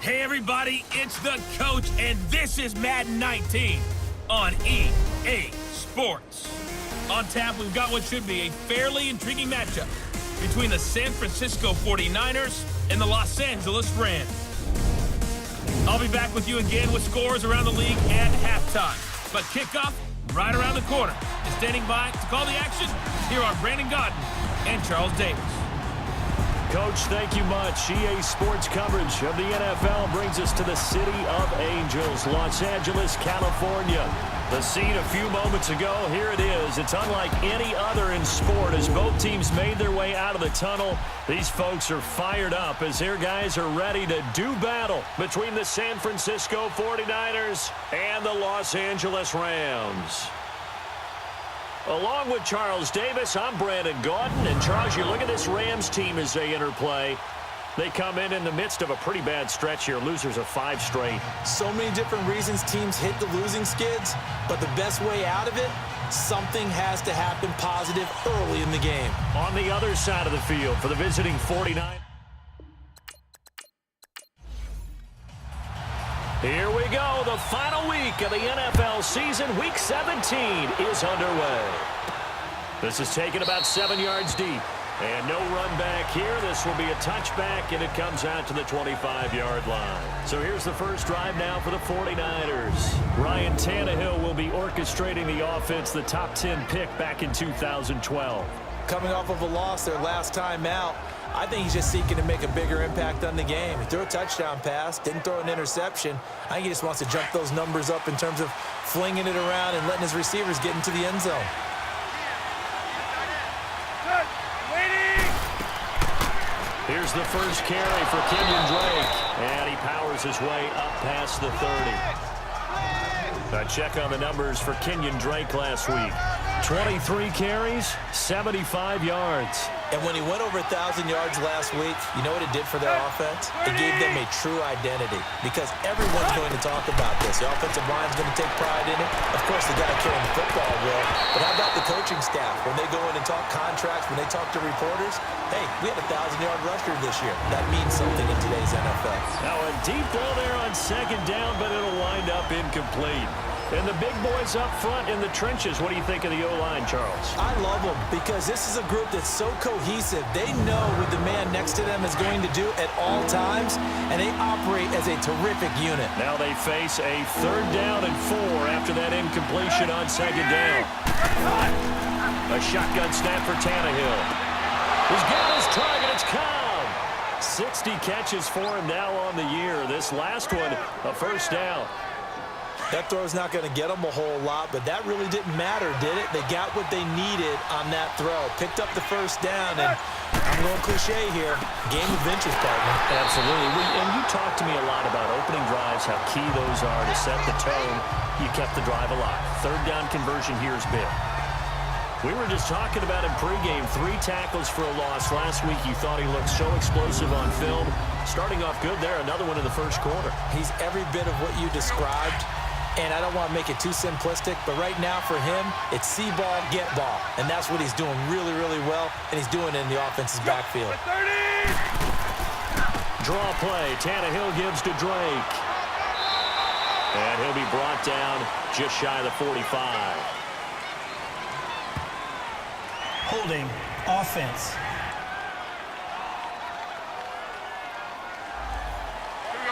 Hey everybody, it's the coach, and this is Madden 19 on EA Sports. On tap, we've got what should be a fairly intriguing matchup between the San Francisco 49ers and the Los Angeles Rams. I'll be back with you again with scores around the league at halftime. But kickoff right around the corner. And standing by to call the action, here are Brandon Godden and Charles Davis. Coach, thank you much. EA Sports coverage of the NFL brings us to the City of Angels, Los Angeles, California. The scene a few moments ago, here it is. It's unlike any other in sport as both teams made their way out of the tunnel. These folks are fired up as their guys are ready to do battle between the San Francisco 49ers and the Los Angeles Rams. Along with Charles Davis, I'm Brandon Godden. And Charles, you look at this Rams team as they interplay. They come in the midst of a pretty bad stretch here. Losers of 5 straight. So many different reasons teams hit the losing skids, but the best way out of it, something has to happen positive early in the game. On the other side of the field for the visiting 49ers. Here we go. The final week of the NFL season. Week 17 is underway. This is taken about 7 yards deep. And no run back here. This will be a touchback, and it comes out to the 25-yard line. So here's the first drive now for the 49ers. Ryan Tannehill will be orchestrating the offense, the top 10 pick back in 2012. Coming off of a loss their last time out, I think he's just seeking to make a bigger impact on the game. He threw a touchdown pass, didn't throw an interception. I think he just wants to jump those numbers up in terms of flinging it around and letting his receivers get into the end zone. Here's the first carry for Kenyon Drake. And he powers his way up past the 30. A check on the numbers for Kenyon Drake last week. 23 carries, 75 yards. And when he went over 1,000 yards last week, you know what it did for their offense? It gave them a true identity because everyone's going to talk about this. The offensive line's going to take pride in it. Of course, the guy carrying the football will. But how about the coaching staff? When they go in and talk contracts, when they talk to reporters, hey, we had a 1,000-yard rusher this year. That means something in today's NFL. Now a deep ball there on second down, but it'll wind up incomplete. And the big boys up front in the trenches. What do you think of the O-line, Charles? I love them because this is a group that's so cohesive. They know what the man next to them is going to do at all times, and they operate as a terrific unit. Now they face a 3rd down and 4 after that incompletion on second down. A shotgun snap for Tannehill. He's got his target. It's Cobb. 60 catches for him now on the year. This last one, a first down. That throw's not going to get them a whole lot, but that really didn't matter, did it? They got what they needed on that throw. Picked up the first down, and I'm going cliche here. Game of inches, partner. Absolutely. And you talked to me a lot about opening drives, how key those are to set the tone. You kept the drive alive. 3rd down conversion here is big. We were just talking about in pregame, 3 tackles for a loss. Last week you thought he looked so explosive on film. Starting off good there, another one in the first quarter. He's every bit of what you described. And I don't want to make it too simplistic, but right now for him, it's see ball, get ball. And that's what he's doing really, really well, and he's doing it in the offense's backfield. Draw play. Tannehill gives to Drake. And he'll be brought down just shy of the 45. Holding offense.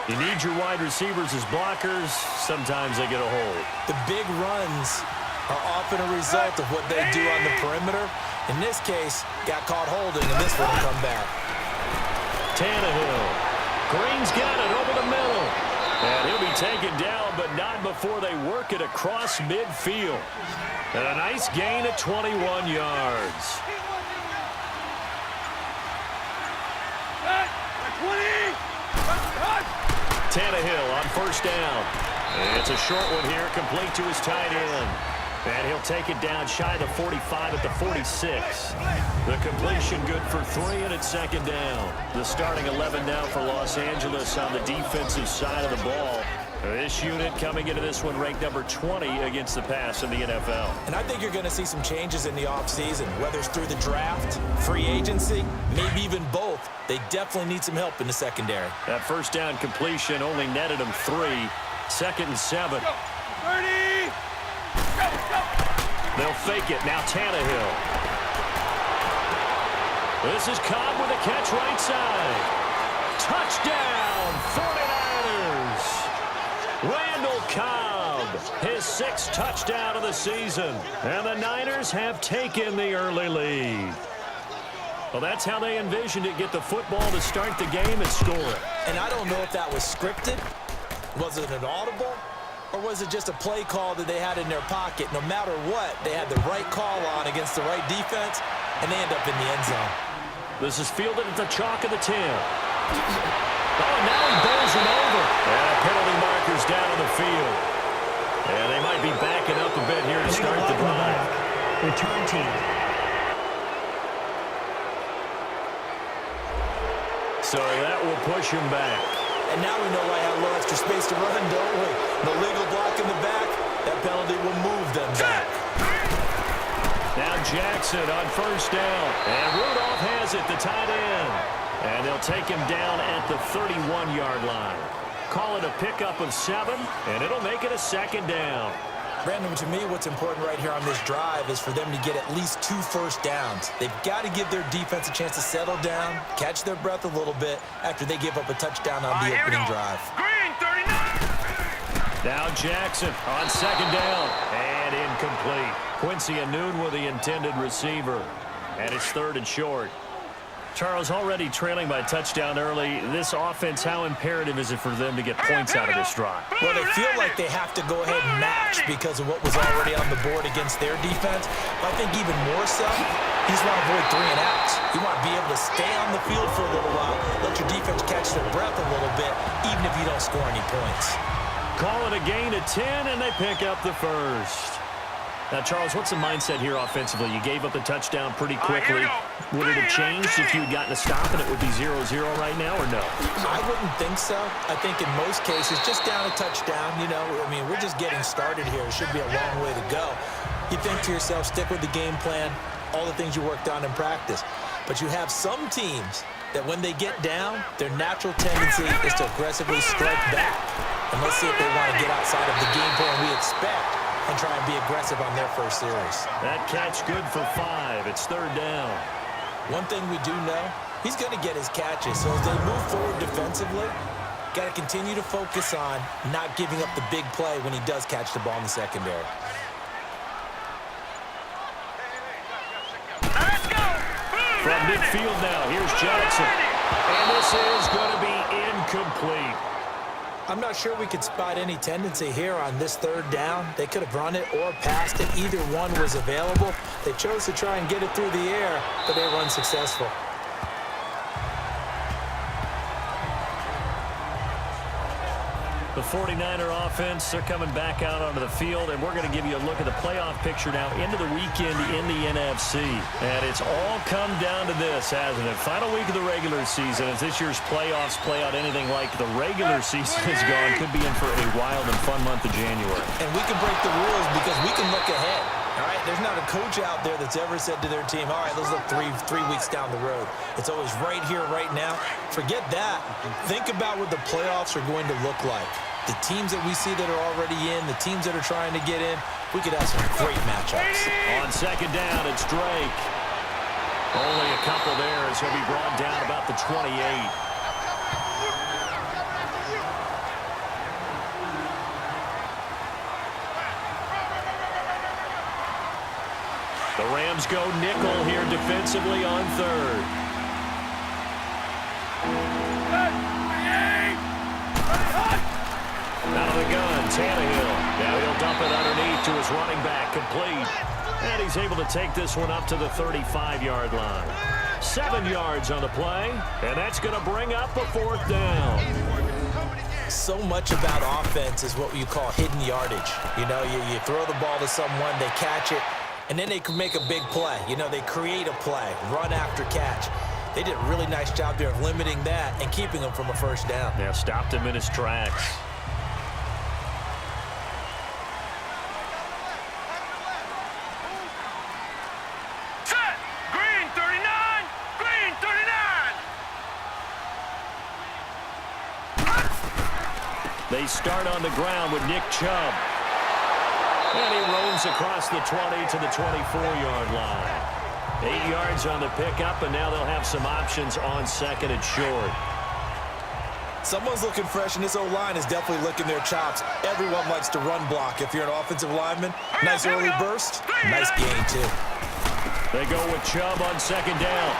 You need your wide receivers as blockers. Sometimes they get a hold. The big runs are often a result of what they do on the perimeter. In this case, got caught holding, and this one will come back. Tannehill. Green's got it over the middle. And he'll be taken down, but not before they work it across midfield. And a nice gain of 21 yards. 20! Tannehill on first down. And it's a short one here, complete to his tight end. And he'll take it down shy of the 45 at the 46. The completion good for 3, and it's 2nd down. The starting 11 now for Los Angeles on the defensive side of the ball. This unit coming into this one ranked number 20 against the pass in the NFL. And I think you're going to see some changes in the offseason, whether it's through the draft, free agency, maybe even both. both. They definitely need some help in the secondary. That first down completion only netted them 3. 2nd and 7. Go. 30. Go. They'll fake it. Now Tannehill. This is Cobb with a catch right side. Touchdown, 49ers. Randall Cobb, his 6th touchdown of the season. And the Niners have taken the early lead. Well, that's how they envisioned it. Get the football to start the game and score it. And I don't know if that was scripted. Was it an audible? Or was it just a play call that they had in their pocket? No matter what, they had the right call on against the right defense, and they end up in the end zone. This is fielded at the chalk of the 10. Oh, now he bowls him over. And penalty markers down on the field. And they might be backing up a bit here to start the drive. Return team. So that will push him back. And now we know why I have a little extra space to run, don't we? No legal block in the back. That penalty will move them back. Now Jackson on first down. And Rudolph has it, the tight end. And they'll take him down at the 31-yard line. Call it a pickup of 7, and it'll make it a 2nd down. Brandon, to me, what's important right here on this drive is for them to get at least 2 first downs. They've got to give their defense a chance to settle down, catch their breath a little bit after they give up a touchdown on the opening drive. Green, 39. Now Jackson on 2nd down, and incomplete. Quincy Anoon with the intended receiver, and it's 3rd and short. Charles, already trailing by touchdown early. This offense, how imperative is it for them to get points out of this drive? Well, they feel like they have to go ahead and match because of what was already on the board against their defense. But I think even more so, you just want to avoid 3 and outs. You want to be able to stay on the field for a little while, let your defense catch their breath a little bit, even if you don't score any points. Call it a gain of 10, and they pick up the first. Now, Charles, what's the mindset here offensively? You gave up the touchdown pretty quickly. Would it have changed if you had gotten a stop and it would be 0-0 right now, or no? I wouldn't think so. I think in most cases, just down a touchdown, you know, I mean, we're just getting started here. It should be a long way to go. You think to yourself, stick with the game plan, all the things you worked on in practice. But you have some teams that when they get down, their natural tendency is to aggressively strike back. And let's see if they want to get outside of the game plan we expect and try and be aggressive on their first series. That catch good for 5. It's 3rd down. One thing we do know, he's going to get his catches. So as they move forward defensively, got to continue to focus on not giving up the big play when he does catch the ball in the secondary. Let's go. From midfield now, here's Jackson. And this is going to be incomplete. I'm not sure we could spot any tendency here on this 3rd down. They could have run it or passed it. Either one was available. They chose to try and get it through the air, but they were unsuccessful. The 49er offense, they're coming back out onto the field, and we're going to give you a look at the playoff picture now into the weekend in the NFC. And it's all come down to this, hasn't it? Final week of the regular season. As this year's playoffs play out anything like the regular season is gone, could be in for a wild and fun month of January. And we can break the rules because we can look ahead. All right, there's not a coach out there that's ever said to their team, all right, let's look three weeks down the road. It's always right here, right now. Forget that. Think about what the playoffs are going to look like. The teams that we see that are already in, the teams that are trying to get in, we could have some great matchups. On 2nd down, it's Drake. Only a couple there as he'll be brought down about the 28. The Rams go nickel here defensively on 3rd. Out of the gun, Tannehill. Now he'll dump it underneath to his running back, complete. And he's able to take this one up to the 35-yard line. 7 yards on the play, and that's going to bring up a 4th down. So much about offense is what you call hidden yardage. You know, you throw the ball to someone, they catch it, and then they can make a big play. You know, they create a play, run after catch. They did a really nice job there of limiting that and keeping him from a first down. Yeah, stopped him in his tracks. They start on the ground with Nick Chubb. And he roams across the 20 to the 24-yard line. 8 yards on the pickup, and now they'll have some options on second and short. Someone's looking fresh, and this O-line is definitely licking their chops. Everyone likes to run block. If you're an offensive lineman, nice early burst, nice gain, too. They go with Chubb on second down.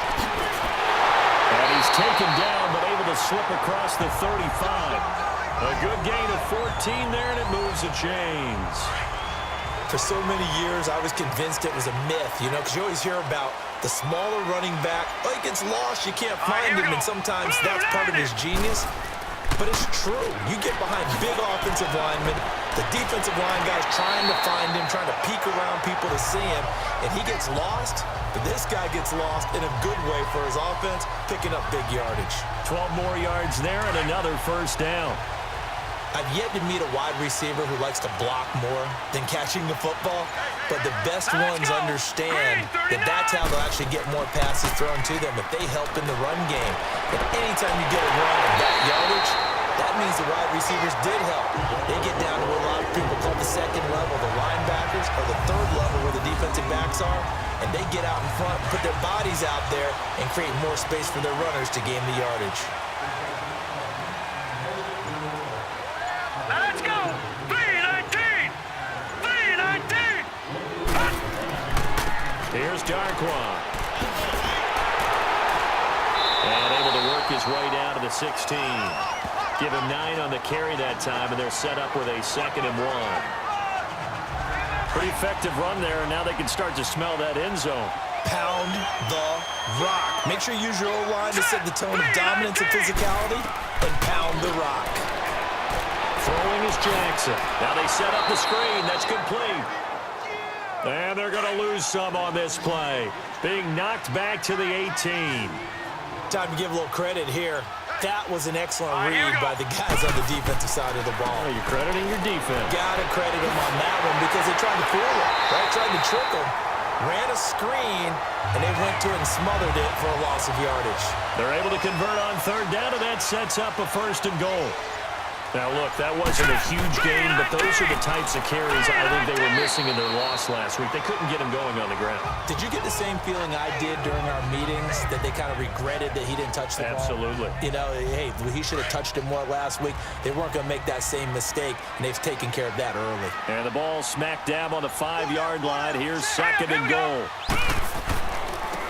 And he's taken down, but able to slip across the 35. A good gain of 14 there, and it moves the chains. For so many years, I was convinced it was a myth, you know, because you always hear about the smaller running back. Oh, he gets lost, you can't find him, and sometimes that's part of his genius. But it's true. You get behind big offensive linemen, the defensive line guy's trying to find him, trying to peek around people to see him, and he gets lost. But this guy gets lost in a good way for his offense, picking up big yardage. 12 more yards there and another first down. I've yet to meet a wide receiver who likes to block more than catching the football, but the best ones understand that that's how they'll actually get more passes thrown to them if they help in the run game. And anytime you get a run of that yardage, that means the wide receivers did help. They get down to what a lot of people call the second level, the linebackers, or the third level where the defensive backs are, and they get out in front, put their bodies out there, and create more space for their runners to gain the yardage. Let's go! 3-19! 3-19! Here's Darquan. And able to work his way down to the 16. Give him 9 on the carry that time, and they're set up with a 2nd and 1. Pretty effective run there, and now they can start to smell that end zone. Pound the rock. Make sure you use your O-line to set the tone of dominance and physicality, and pound the rock. Throwing is Jackson. Now they set up the screen. That's complete. And they're going to lose some on this play. Being knocked back to the 18. Time to give a little credit here. That was an excellent read by the guys on the defensive side of the ball. Oh, you're crediting your defense. Gotta credit them on that one because they tried to fool him, right? Tried to trick him. Ran a screen, and they went to it and smothered it for a loss of yardage. They're able to convert on third down, and that sets up a 1st and goal. Now, look, that wasn't a huge game, but those are the types of carries I think they were missing in their loss last week. They couldn't get him going on the ground. Did you get the same feeling I did during our meetings, that they kind of regretted that he didn't touch the ball? Absolutely. You know, hey, he should have touched it more last week. They weren't going to make that same mistake, and they've taken care of that early. And the ball smack dab on the 5-yard line. Here's 2nd and goal.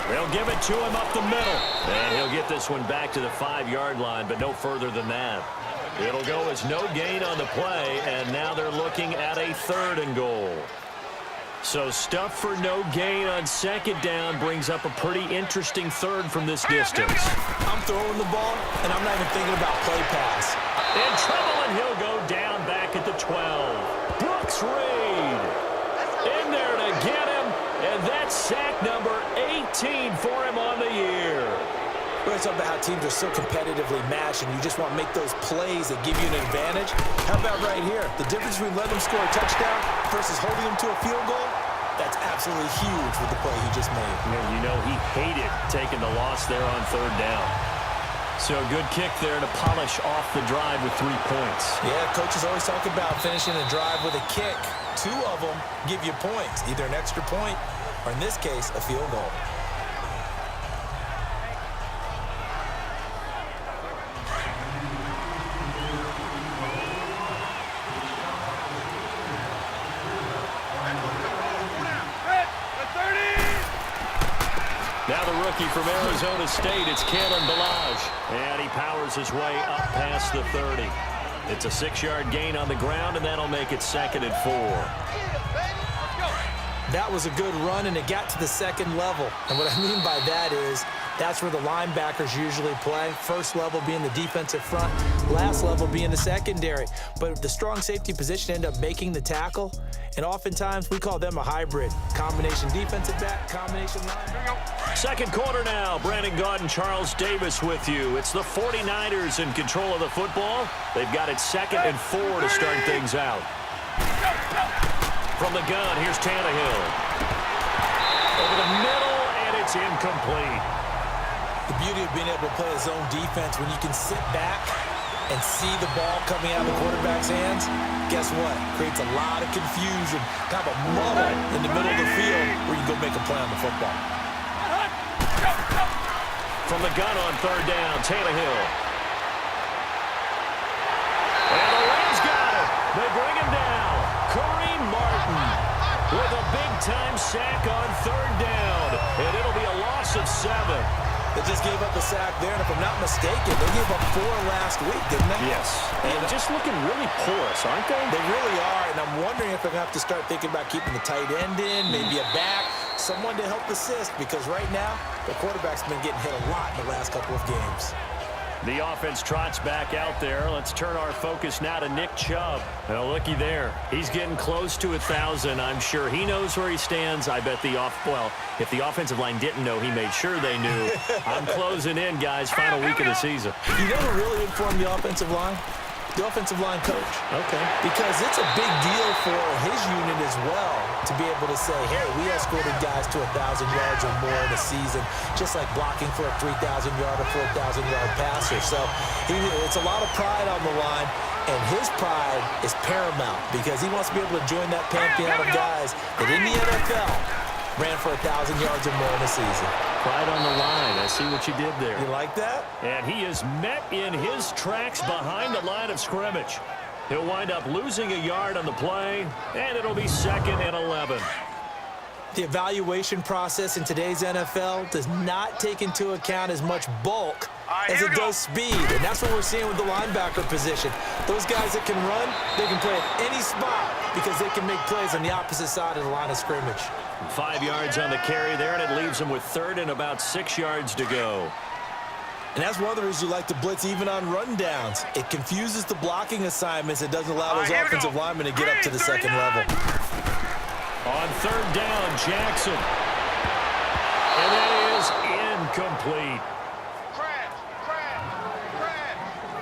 They'll give it to him up the middle. And he'll get this one back to the 5-yard line, but no further than that. It'll go as no gain on the play, and now they're looking at a 3rd and goal. So stuff for no gain on 2nd down brings up a pretty interesting 3rd from this distance. I'm throwing the ball, and I'm not even thinking about play pass. In trouble, and he'll go down back at the 12. Brooks Reed in there to get him, and that's sack number 18 for him on the year. We're going to talk about how teams are so competitively matched, and you just want to make those plays that give you an advantage. How about right here? The difference between letting them score a touchdown versus holding them to a field goal, that's absolutely huge with the play he just made. Yeah, you know, he hated taking the loss there on 3rd down. So good kick there to polish off the drive with 3 points. Yeah, coaches always talk about finishing a drive with a kick. 2 of them give you points, either an extra point or, in this case, a field goal. Now the rookie from Arizona State, it's Kalen Ballage. And he powers his way up past the 30. It's a 6-yard gain on the ground, and that'll make it 2nd and 4. That was a good run, and it got to the 2nd level. And what I mean by that is that's where the linebackers usually play. First level being the defensive front, last level being the secondary. But the strong safety position ended up making the tackle, and oftentimes we call them a hybrid. Combination defensive back, combination linebacker. 2nd quarter now. Brandon Gaudin and Charles Davis with you. It's the 49ers in control of the football. They've got it 2nd and 4 to start things out. From the gun, here's Tannehill. Over the middle, and it's incomplete. The beauty of being able to play his own defense when you can sit back and see the ball coming out of the quarterback's hands, guess what? Creates a lot of confusion, kind of a muddle in the middle of the field where you can go make a play on the football. From the gun on third down, Tannehill. And the Rams got it. They bring him down. Kareem Martin with a big-time sack on third down. And it'll be a loss of 7. They just gave up a sack there, and if I'm not mistaken, they gave up 4 last week, didn't they? Yes. And just looking really porous, aren't they? They really are, and I'm wondering if they're going to have to start thinking about keeping the tight end in, maybe a back, someone to help assist, because right now, the quarterback's been getting hit a lot in the last couple of games. The offense trots back out there. Let's turn our focus now to Nick Chubb. Well, looky there. He's getting close to 1,000. I'm sure he knows where he stands. I bet if the offensive line didn't know, he made sure they knew. I'm closing in, guys. Final week of the season. You know who really informed the offensive line? The offensive line coach. Okay. Because it's a big deal for his unit as well to be able to say, hey, we escorted guys to 1,000 yards or more in a season, just like blocking for a 3,000-yard or 4,000-yard passer. So it's a lot of pride on the line, and his pride is paramount because he wants to be able to join that pantheon of guys that in the NFL ran for 1,000 yards or more in a season. Pride on the line. I see what you did there. You like that? And he is met in his tracks behind the line of scrimmage. He'll wind up losing a yard on the play, and it'll be 2nd and 11. The evaluation process in today's NFL does not take into account as much bulk as it does speed, and that's what we're seeing with the linebacker position. Those guys that can run, they can play at any spot because they can make plays on the opposite side of the line of scrimmage. 5 yards on the carry there, and it leaves him with 3rd and about 6 yards to go. And that's one of the reasons you like to blitz even on rundowns. It confuses the blocking assignments. It doesn't allow those offensive linemen to get up to the second level. On 3rd down, Jackson. And that is incomplete.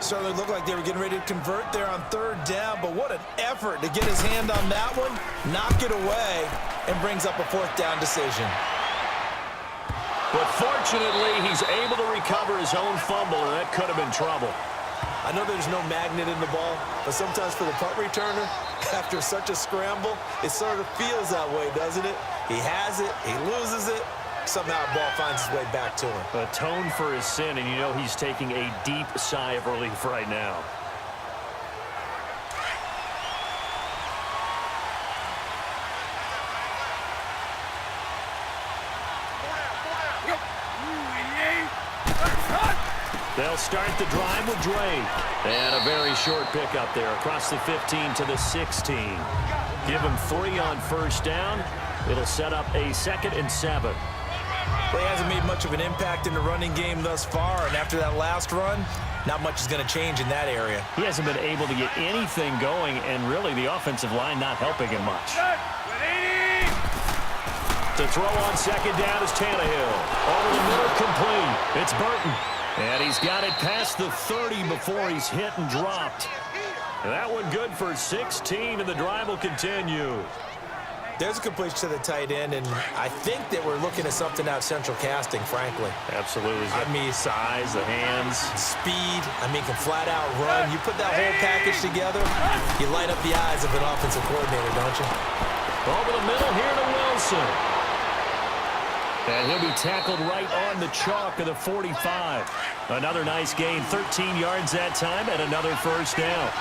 Certainly looked like they were getting ready to convert there on 3rd down, but what an effort to get his hand on that one, knock it away, and brings up a 4th down decision. But fortunately, he's able to recover his own fumble, and that could have been trouble. I know there's no magnet in the ball, but sometimes for the punt returner, after such a scramble, it sort of feels that way, doesn't it? He has it, he loses it, somehow the ball finds its way back to him. Atone for his sin, and you know he's taking a deep sigh of relief right now. They'll start the drive with Drake. And a very short pickup there across the 15 to the 16. Give him 3 on 1st down. It'll set up a 2nd and 7. Well, he hasn't made much of an impact in the running game thus far, and after that last run, not much is going to change in that area. He hasn't been able to get anything going, and really the offensive line not helping him much. To throw on 2nd down is Tannehill. Over the middle, complete. It's Burton. And he's got it past the 30 before he's hit and dropped. And that one good for 16, and the drive will continue. There's a completion to the tight end, and I think that we're looking at something out central casting, frankly. Absolutely. I mean, size, the hands. Speed, I mean, can flat out run. You put that whole package together, you light up the eyes of an offensive coordinator, don't you? Over the middle here to Wilson. And he'll be tackled right on the chalk of the 45. Another nice gain, 13 yards that time, and another 1st down.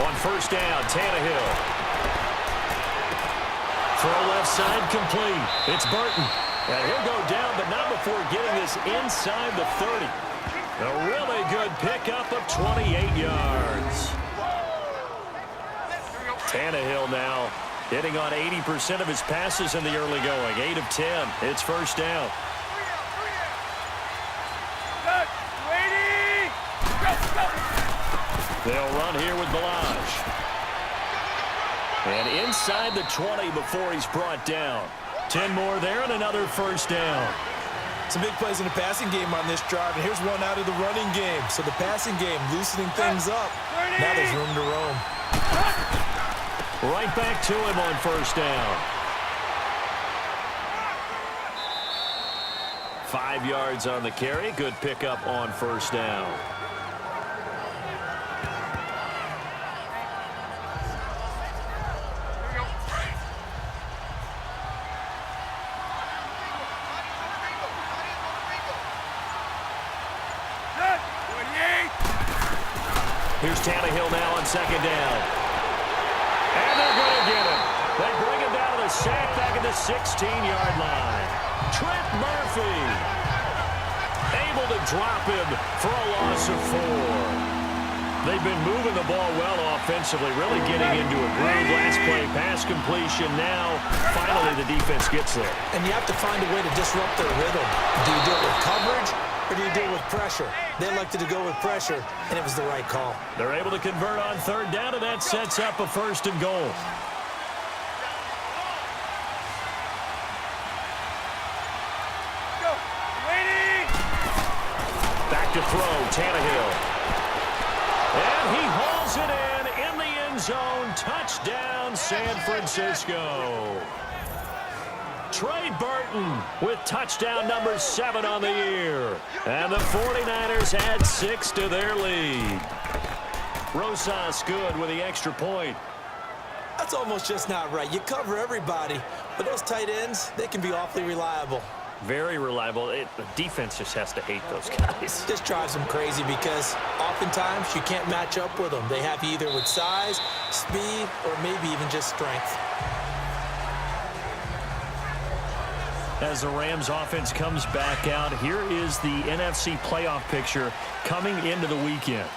On 1st down, Tannehill. Throw left side, complete. It's Burton. And he'll go down, but not before getting this inside the 30. A really good pickup of 28 yards. Tannehill now hitting on 80% of his passes in the early going. 8 of 10. It's 1st down. They'll run here with Balaj. And inside the 20 before he's brought down. 10 more there and another 1st down. Some big plays in the passing game on this drive, and here's one out of the running game. So the passing game loosening things up. Now there's room to roam. Right back to him on 1st down. 5 yards on the carry. Good pickup on first down. Here's Tannehill now on second down. And they're going to get him. They bring him down to the sack back at the 16-yard line. Trent Murphy able to drop him for a loss of 4. They've been moving the ball well offensively, really getting into a groove. Last play, pass completion. Now, finally, the defense gets there. And you have to find a way to disrupt their rhythm. Do you do it with coverage, or do you deal with pressure? They elected to go with pressure, and it was the right call. They're able to convert on third down, and that sets up a 1st and goal. Back to throw, Tannehill. And he hauls it in the end zone. Touchdown, San Francisco. Trey Burton with touchdown number 7 on the year. And the 49ers add 6 to their lead. Rosas good with the extra point. That's almost just not right. You cover everybody, but those tight ends, they can be awfully reliable. Very reliable. The defense just has to hate those guys. This drives them crazy because oftentimes you can't match up with them. They have you either with size, speed, or maybe even just strength. As the Rams offense comes back out, here is the NFC playoff picture coming into the weekend.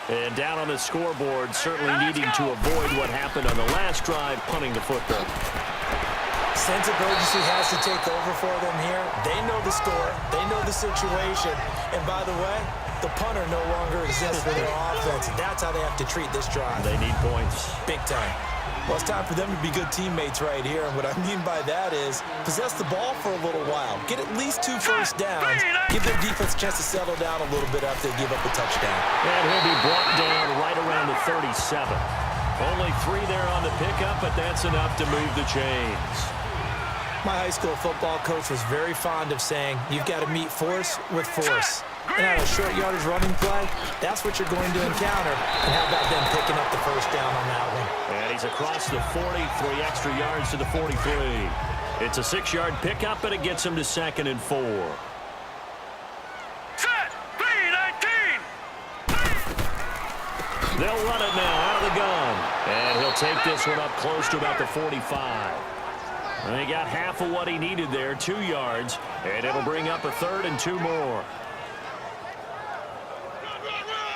And down on the scoreboard, certainly needing to avoid what happened on the last drive, punting the football. Sense of urgency has to take over for them here. They know the score. They know the situation. And by the way, the punter no longer exists for their offense. And that's how they have to treat this drive. They need points. Big time. Well, it's time for them to be good teammates right here. And what I mean by that is possess the ball for a little while. Get at least 2 first downs. Give their defense a chance to settle down a little bit after they give up a touchdown. And he'll be brought down right around the 37. Only 3 there on the pickup, but that's enough to move the chains. My high school football coach was very fond of saying, you've got to meet force with force. And on a short yardage running play, that's what you're going to encounter. And how about them picking up the first down on that one? And he's across the 40, 3 extra yards to the 43. It's a 6-yard pickup, but it gets him to 2nd and 4. Set, 3-19. They'll run it now out of the gun. And he'll take this one up close to about the 45. And he got half of what he needed there, 2 yards, and it'll bring up a 3rd and 2 more.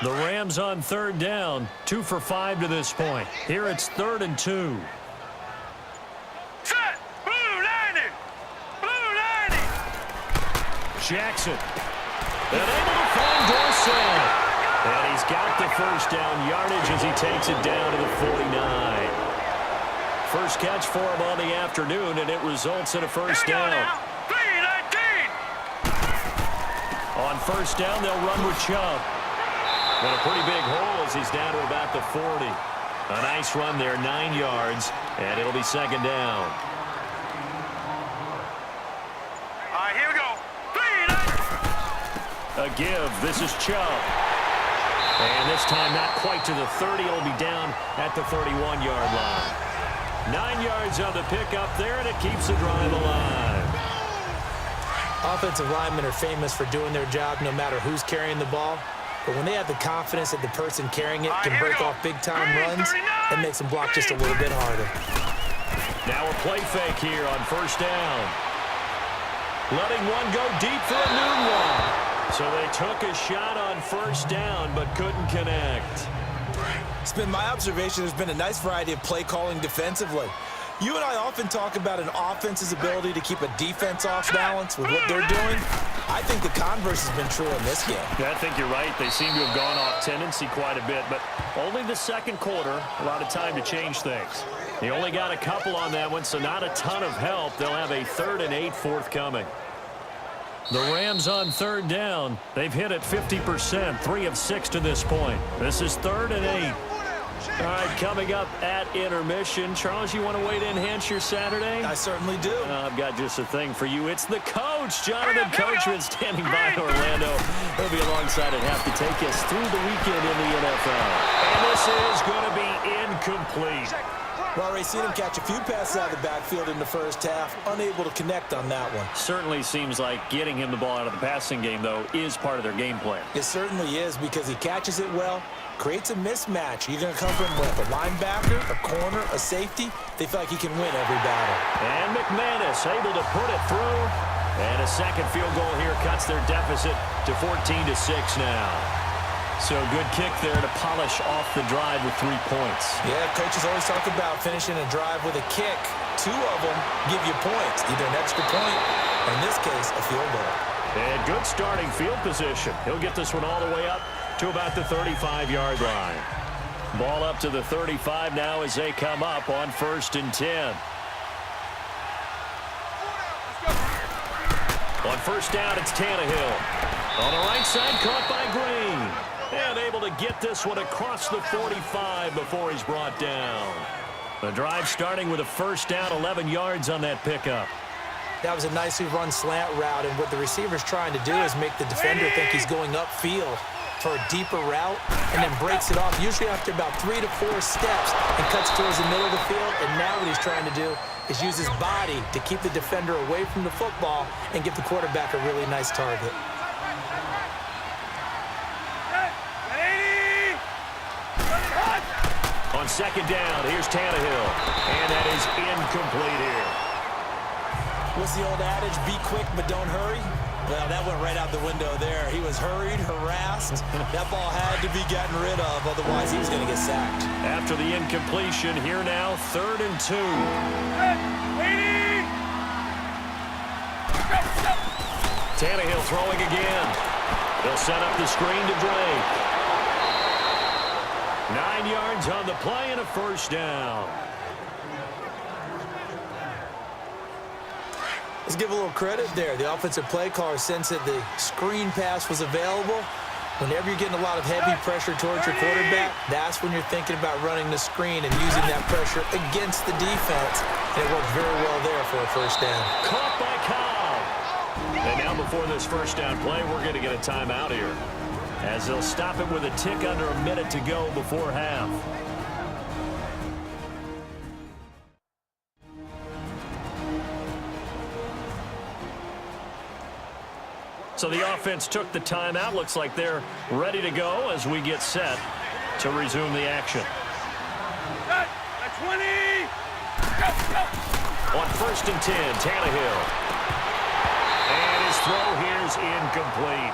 The Rams on 3rd down, 2 for 5 to this point. Here it's 3rd and 2. Set, blue 90. Blue 90. Jackson. And able to find Dorsett. And he's got the first down yardage as he takes it down to the 49. First catch for him on the afternoon, and it results in a first down. 3-19. On first down, they'll run with Chubb. And a pretty big hole as he's down to about the 40. A nice run there, 9 yards, and it'll be 2nd down. All right, here we go. 3-19. A give. This is Chubb. And this time not quite to the 30. It'll be down at the 31-yard line. 9 yards on the pickup there, and it keeps the drive alive. Offensive linemen are famous for doing their job no matter who's carrying the ball. But when they have the confidence that the person carrying it can break off big-time runs, it makes them block just a little bit harder. Now a play fake here on first down. Letting one go deep for a noon one. So they took a shot on first down but couldn't connect. It's been my observation there's been a nice variety of play calling defensively. You and I often talk about an offense's ability to keep a defense off balance with what they're doing. I think the converse has been true in this game. Yeah, I think you're right. They seem to have gone off tendency quite a bit, but only the 2nd quarter, a lot of time to change things. They only got a couple on that one, so not a ton of help. They'll have a 3rd and 8 forthcoming. The Rams on 3rd down. They've hit it 50%, 3 of 6 to this point. This is 3rd and 8. All right, coming up at intermission. Charles, you want to wait to enhance your Saturday? I certainly do. I've got just a thing for you. It's the coach, Jonathan Coachman, standing by in Orlando. He'll be alongside at half to take us through the weekend in the NFL. And this is going to be incomplete. Well, Ray, seen him catch a few passes out of the backfield in the first half. Unable to connect on that one. Certainly seems like getting him the ball out of the passing game, though, is part of their game plan. It certainly is, because he catches it well, creates a mismatch. You're going to come from what, a linebacker, a corner, a safety? They feel like he can win every battle. And McManus able to put it through. And a second field goal here cuts their deficit to 14-6 now. So good kick there to polish off the drive with 3 points. Yeah, coaches always talk about finishing a drive with a kick. 2 of them give you points, either an extra point, or in this case, a field goal. And good starting field position. He'll get this one all the way up to about the 35-yard line. Ball up to the 35 now as they come up on 1st and 10. On first down, it's Tannehill. On the right side, caught by Green. And able to get this one across the 45 before he's brought down. The drive starting with a first down, 11 yards on that pickup. That was a nicely run slant route, and what the receiver's trying to do is make the defender think he's going upfield for a deeper route, and then breaks it off, usually after about 3 to 4 steps, and cuts towards the middle of the field. And now what he's trying to do is use his body to keep the defender away from the football and give the quarterback a really nice target. On second down, here's Tannehill. And that is incomplete here. What's the old adage? Be quick, but don't hurry. Well, that went right out the window there. He was hurried, harassed. That ball had to be gotten rid of, otherwise he was going to get sacked. After the incompletion, here now, 3rd and 2. Tannehill throwing again. They'll set up the screen to Drake. 9 yards on the play and a first down. Let's give a little credit there. The offensive play caller sensed that the screen pass was available. Whenever you're getting a lot of heavy pressure towards your quarterback, that's when you're thinking about running the screen and using that pressure against the defense. And it worked very well there for a first down. Caught by Cobb. And now before this first down play, we're going to get a timeout here, as they'll stop it with a tick under a minute to go before half. So the offense took the timeout. Looks like they're ready to go as we get set to resume the action. 20! On 1st and 10, Tannehill. And his throw here's incomplete.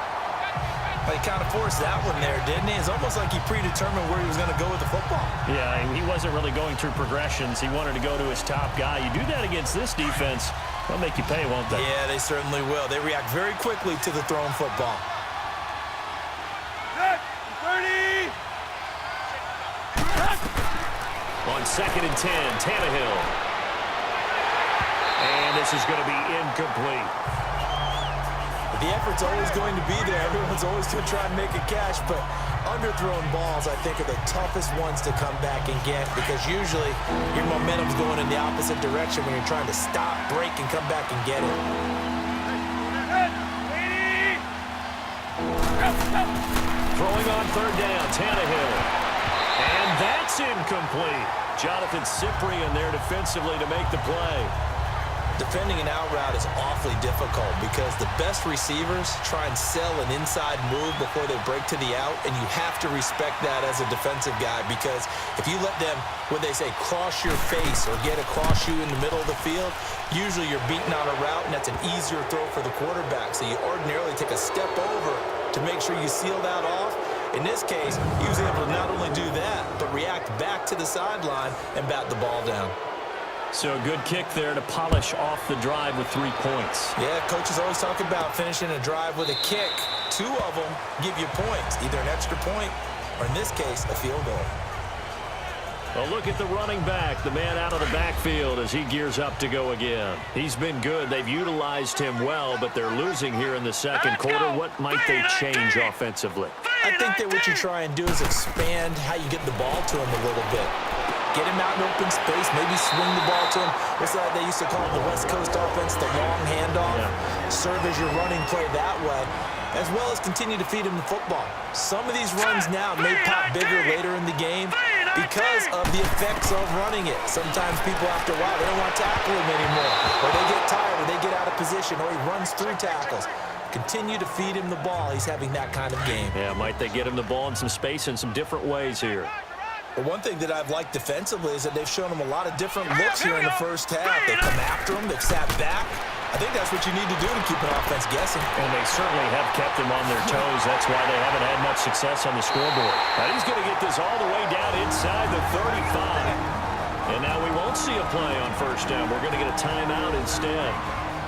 But he kind of forced that one there, didn't he? It's almost like he predetermined where he was going to go with the football. Yeah, he wasn't really going through progressions. He wanted to go to his top guy. You do that against this defense, they'll make you pay, won't they? Yeah, they certainly will. They react very quickly to the thrown football. 30! On 2nd and 10, Tannehill. And this is going to be incomplete. The effort's always going to be there. Everyone's always going to try and make a catch, but underthrown balls, I think, are the toughest ones to come back and get, because usually your momentum's going in the opposite direction when you're trying to stop, break, and come back and get it. Throwing on 3rd down, Tannehill. And that's incomplete. Jonathan Cyprien there defensively to make the play. Defending an out route is awfully difficult because the best receivers try and sell an inside move before they break to the out, and you have to respect that as a defensive guy, because if you let them, when they say cross your face or get across you in the middle of the field, usually you're beating on a route, and that's an easier throw for the quarterback. So you ordinarily take a step over to make sure you seal that off. In this case, he was able to not only do that, but react back to the sideline and bat the ball down. So a good kick there to polish off the drive with 3 points. Yeah, coaches always talk about finishing a drive with a kick. 2 of them give you points, either an extra point or, in this case, a field goal. A look at the running back, the man out of the backfield as he gears up to go again. He's been good. They've utilized him well, but they're losing here in the second quarter. What might they change offensively? I think that what you try and do is expand how you get the ball to him a little bit. Get him out in open space, maybe swing the ball to him. What's that they used to call it, the West Coast offense, the long handoff? Yeah. Serve as your running play that way, as well as continue to feed him the football. Some of these runs now may pop bigger later in the game because of the effects of running it. Sometimes people, after a while, they don't want to tackle him anymore, or they get tired, or they get out of position, or he runs through tackles. Continue to feed him the ball. He's having that kind of game. Yeah, might they get him the ball in some space in some different ways here? Well, one thing that I've liked defensively is that they've shown him a lot of different looks here in the first half. They've come after him. They've sat back. I think that's what you need to do to keep an offense guessing. And they certainly have kept them on their toes. That's why they haven't had much success on the scoreboard. Now he's going to get this all the way down inside the 35. And now we won't see a play on first down. We're going to get a timeout instead,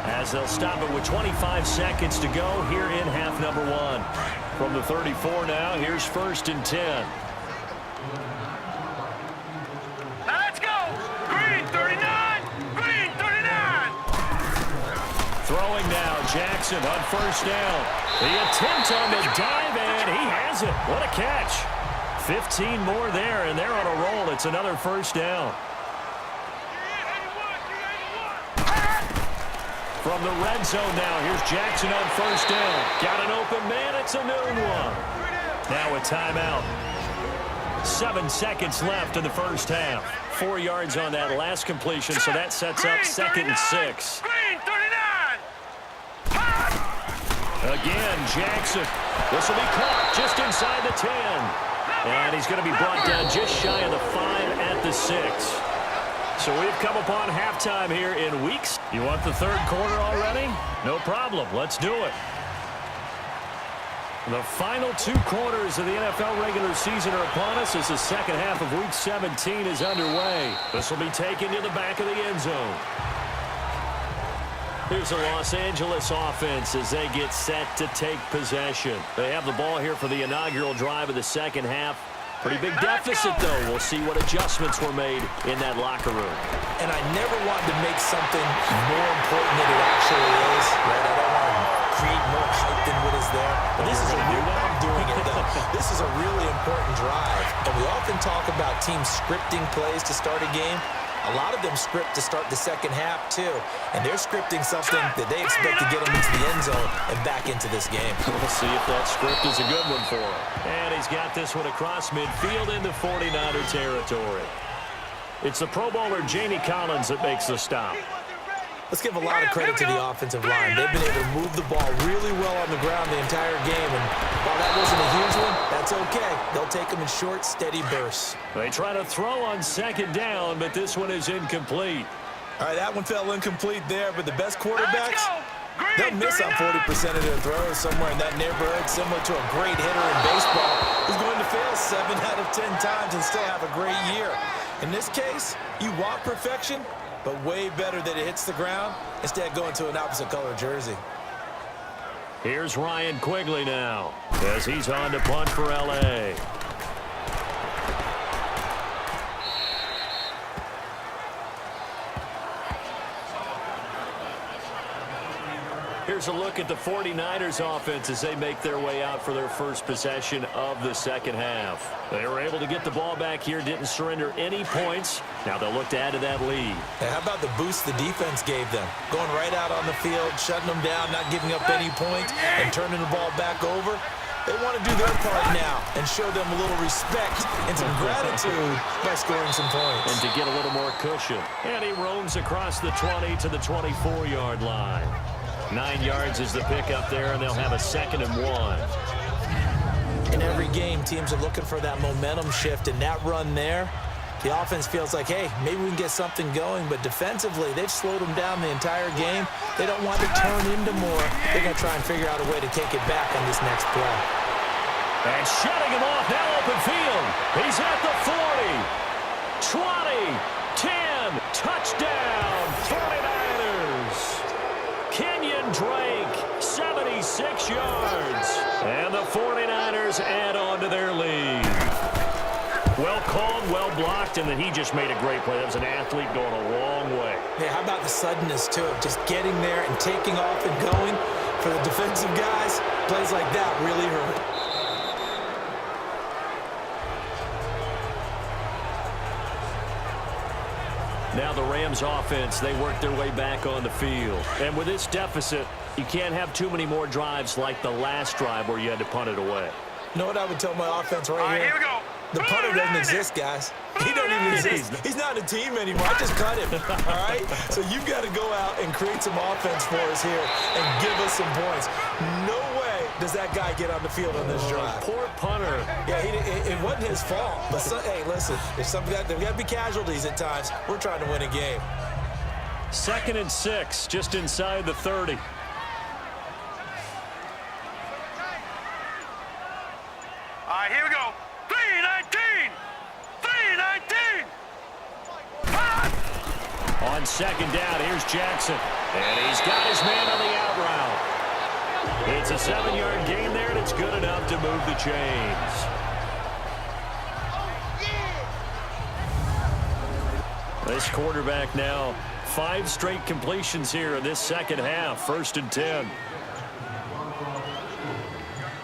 as they'll stop it with 25 seconds to go here in half number one. From the 34 now, here's 1st and 10. Let's go! Green 39! Green 39! Throwing now, Jackson on first down. The attempt on the dive, and he has it. What a catch. 15 more there, and they're on a roll. It's another first down. From the red zone now, here's Jackson on first down. Got an open man, it's a noon one. Now a timeout. 7 seconds left in the first half. 4 yards on that last completion, so that sets up 2nd and 6. Green 39! Again, Jackson. This will be caught just inside the 10. And he's going to be brought down just shy of the 5 at the 6. So we've come upon halftime here in weeks. You want the third quarter already? No problem. Let's do it. The final 2 quarters of the NFL regular season are upon us as the second half of Week 17 is underway. This will be taken to the back of the end zone. Here's the Los Angeles offense as they get set to take possession. They have the ball here for the inaugural drive of the second half. Pretty big deficit, though. We'll see what adjustments were made in that locker room. And I never want to make something more important than it actually is. Right? I don't want to create more hype than what is there. But this is a real I'm doing it, though. This is a really important drive. And we often talk about teams scripting plays to start a game. A lot of them script to start the second half, too. And they're scripting something that they expect to get them into the end zone and back into this game. We'll see if that script is a good one for him. And he's got this one across midfield into 49er territory. It's the Pro Bowler Jamie Collins that makes the stop. Let's give a lot of credit to the offensive line. They've been able to move the ball really well on the ground the entire game. And while that wasn't a huge one, that's okay. They'll take them in short, steady bursts. They try to throw on second down, but this one is incomplete. All right, that one fell incomplete there, but the best quarterbacks, they'll miss on 40% of their throws somewhere in that neighborhood, similar to a great hitter in baseball who's going to fail 7 out of 10 times and still have a great year. In this case, you want perfection, but way better that it hits the ground instead of going to an opposite color jersey. Here's Ryan Quigley now as he's on to punt for L.A. Here's a look at the 49ers offense as they make their way out for their first possession of the second half. They were able to get the ball back here, didn't surrender any points. Now they'll look to add to that lead. And how about the boost the defense gave them? Going right out on the field, shutting them down, not giving up any points, and turning the ball back over. They want to do their part now and show them a little respect and some gratitude by scoring some points. And to get a little more cushion. And he roams across the 20 to the 24-yard line. 9 yards is the pickup there, and they'll have a 2nd and 1. In every game, teams are looking for that momentum shift, and that run there, the offense feels like, hey, maybe we can get something going, but defensively, they've slowed them down the entire game. They don't want to turn into more. They're going to try and figure out a way to take it back on this next play. And shutting him off now open field. He's at the 40, 20, 10, touchdown, 49ers. Kenyon Drake, 76 yards. And the 49ers add on to their lead. Well called, well blocked, and then he just made a great play. That was an athlete going a long way. Hey, how about the suddenness, too, of just getting there and taking off and going? For the defensive guys, plays like that really hurt. Now the Rams offense, they work their way back on the field. And with this deficit, you can't have too many more drives like the last drive where you had to punt it away. You know what I would tell my offense right All right, here? here we go. The punter doesn't exist, guys. He don't even exist. He's not a team anymore. I just cut him, all right? So you've got to go out and create some offense for us here and give us some points. No way does that guy get on the field on this drive. Poor punter. Yeah, it wasn't his fault. But hey, listen, there's got to be casualties at times. We're trying to win a game. 2nd and 6, just inside the 30. All right, here we go. 3-19. 3-19. On 2nd down, here's Jackson. And he's got his man on the out route. It's a 7-yard gain there, and it's good enough to move the chains. This quarterback now, 5 straight completions here in this second half. 1st and 10.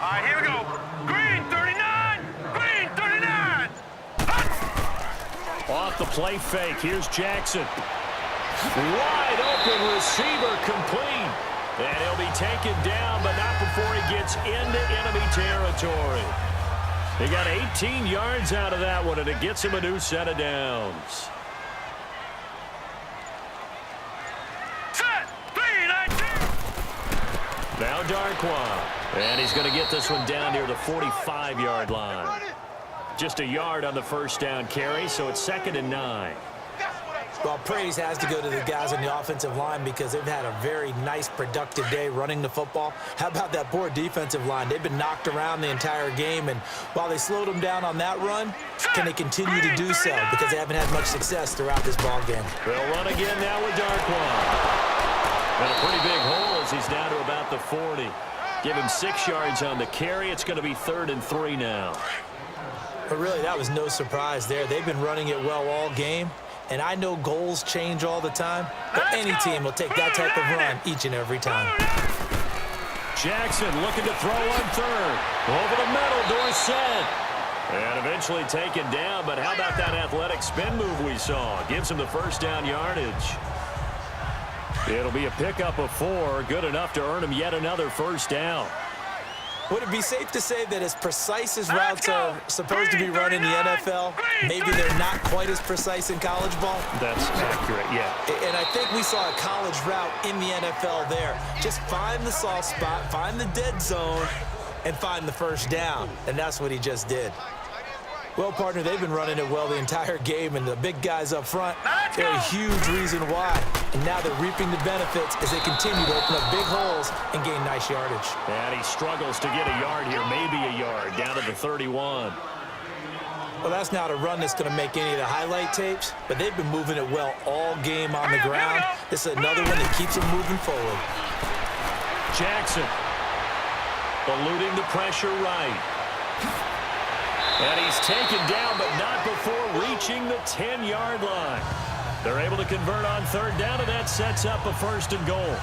All right, here we go. Green 39. Green 39. Off the play fake, here's Jackson. Wide open receiver complete. And he'll be taken down, but not before he gets into enemy territory. He got 18 yards out of that one, and it gets him a new set of downs. Set. 3-19. Now Darkwa. And he's going to get this one down near the 45-yard line. Just a yard on the first down carry, so it's 2nd and 9. Well, praise has to go to the guys on the offensive line because they've had a very nice, productive day running the football. How about that poor defensive line? They've been knocked around the entire game, and while they slowed them down on that run, can they continue to do so? Because they haven't had much success throughout this ball game. They'll run again now with Darkwa. And a pretty big hole as he's down to about the 40. Give him 6 yards on the carry. It's going to be 3rd and 3 now. But really, that was no surprise there. They've been running it well all game. And I know goals change all the time, but any team will take that type of run each and every time. Jackson looking to throw on 3rd. Over the middle, Dorsett. And eventually taken down, but how about that athletic spin move we saw? Gives him the first down yardage. It'll be a pickup of 4, good enough to earn him yet another first down. Would it be safe to say that as precise as routes are supposed to be run in the NFL, maybe they're not quite as precise in college ball? That's accurate, yeah. And I think we saw a college route in the NFL there. Just find the soft spot, find the dead zone, and find the first down. And that's what he just did. Well, partner, they've been running it well the entire game, and the big guys up front, they're a huge reason why. And now they're reaping the benefits as they continue to open up big holes and gain nice yardage. And he struggles to get a yard here, maybe a yard, down to the 31. Well, that's not a run that's going to make any of the highlight tapes, but they've been moving it well all game on the ground. This is another one that keeps them moving forward. Jackson eluding the pressure right. And he's taken down, but not before reaching the 10-yard line. They're able to convert on 3rd down, and that sets up a 1st and goal.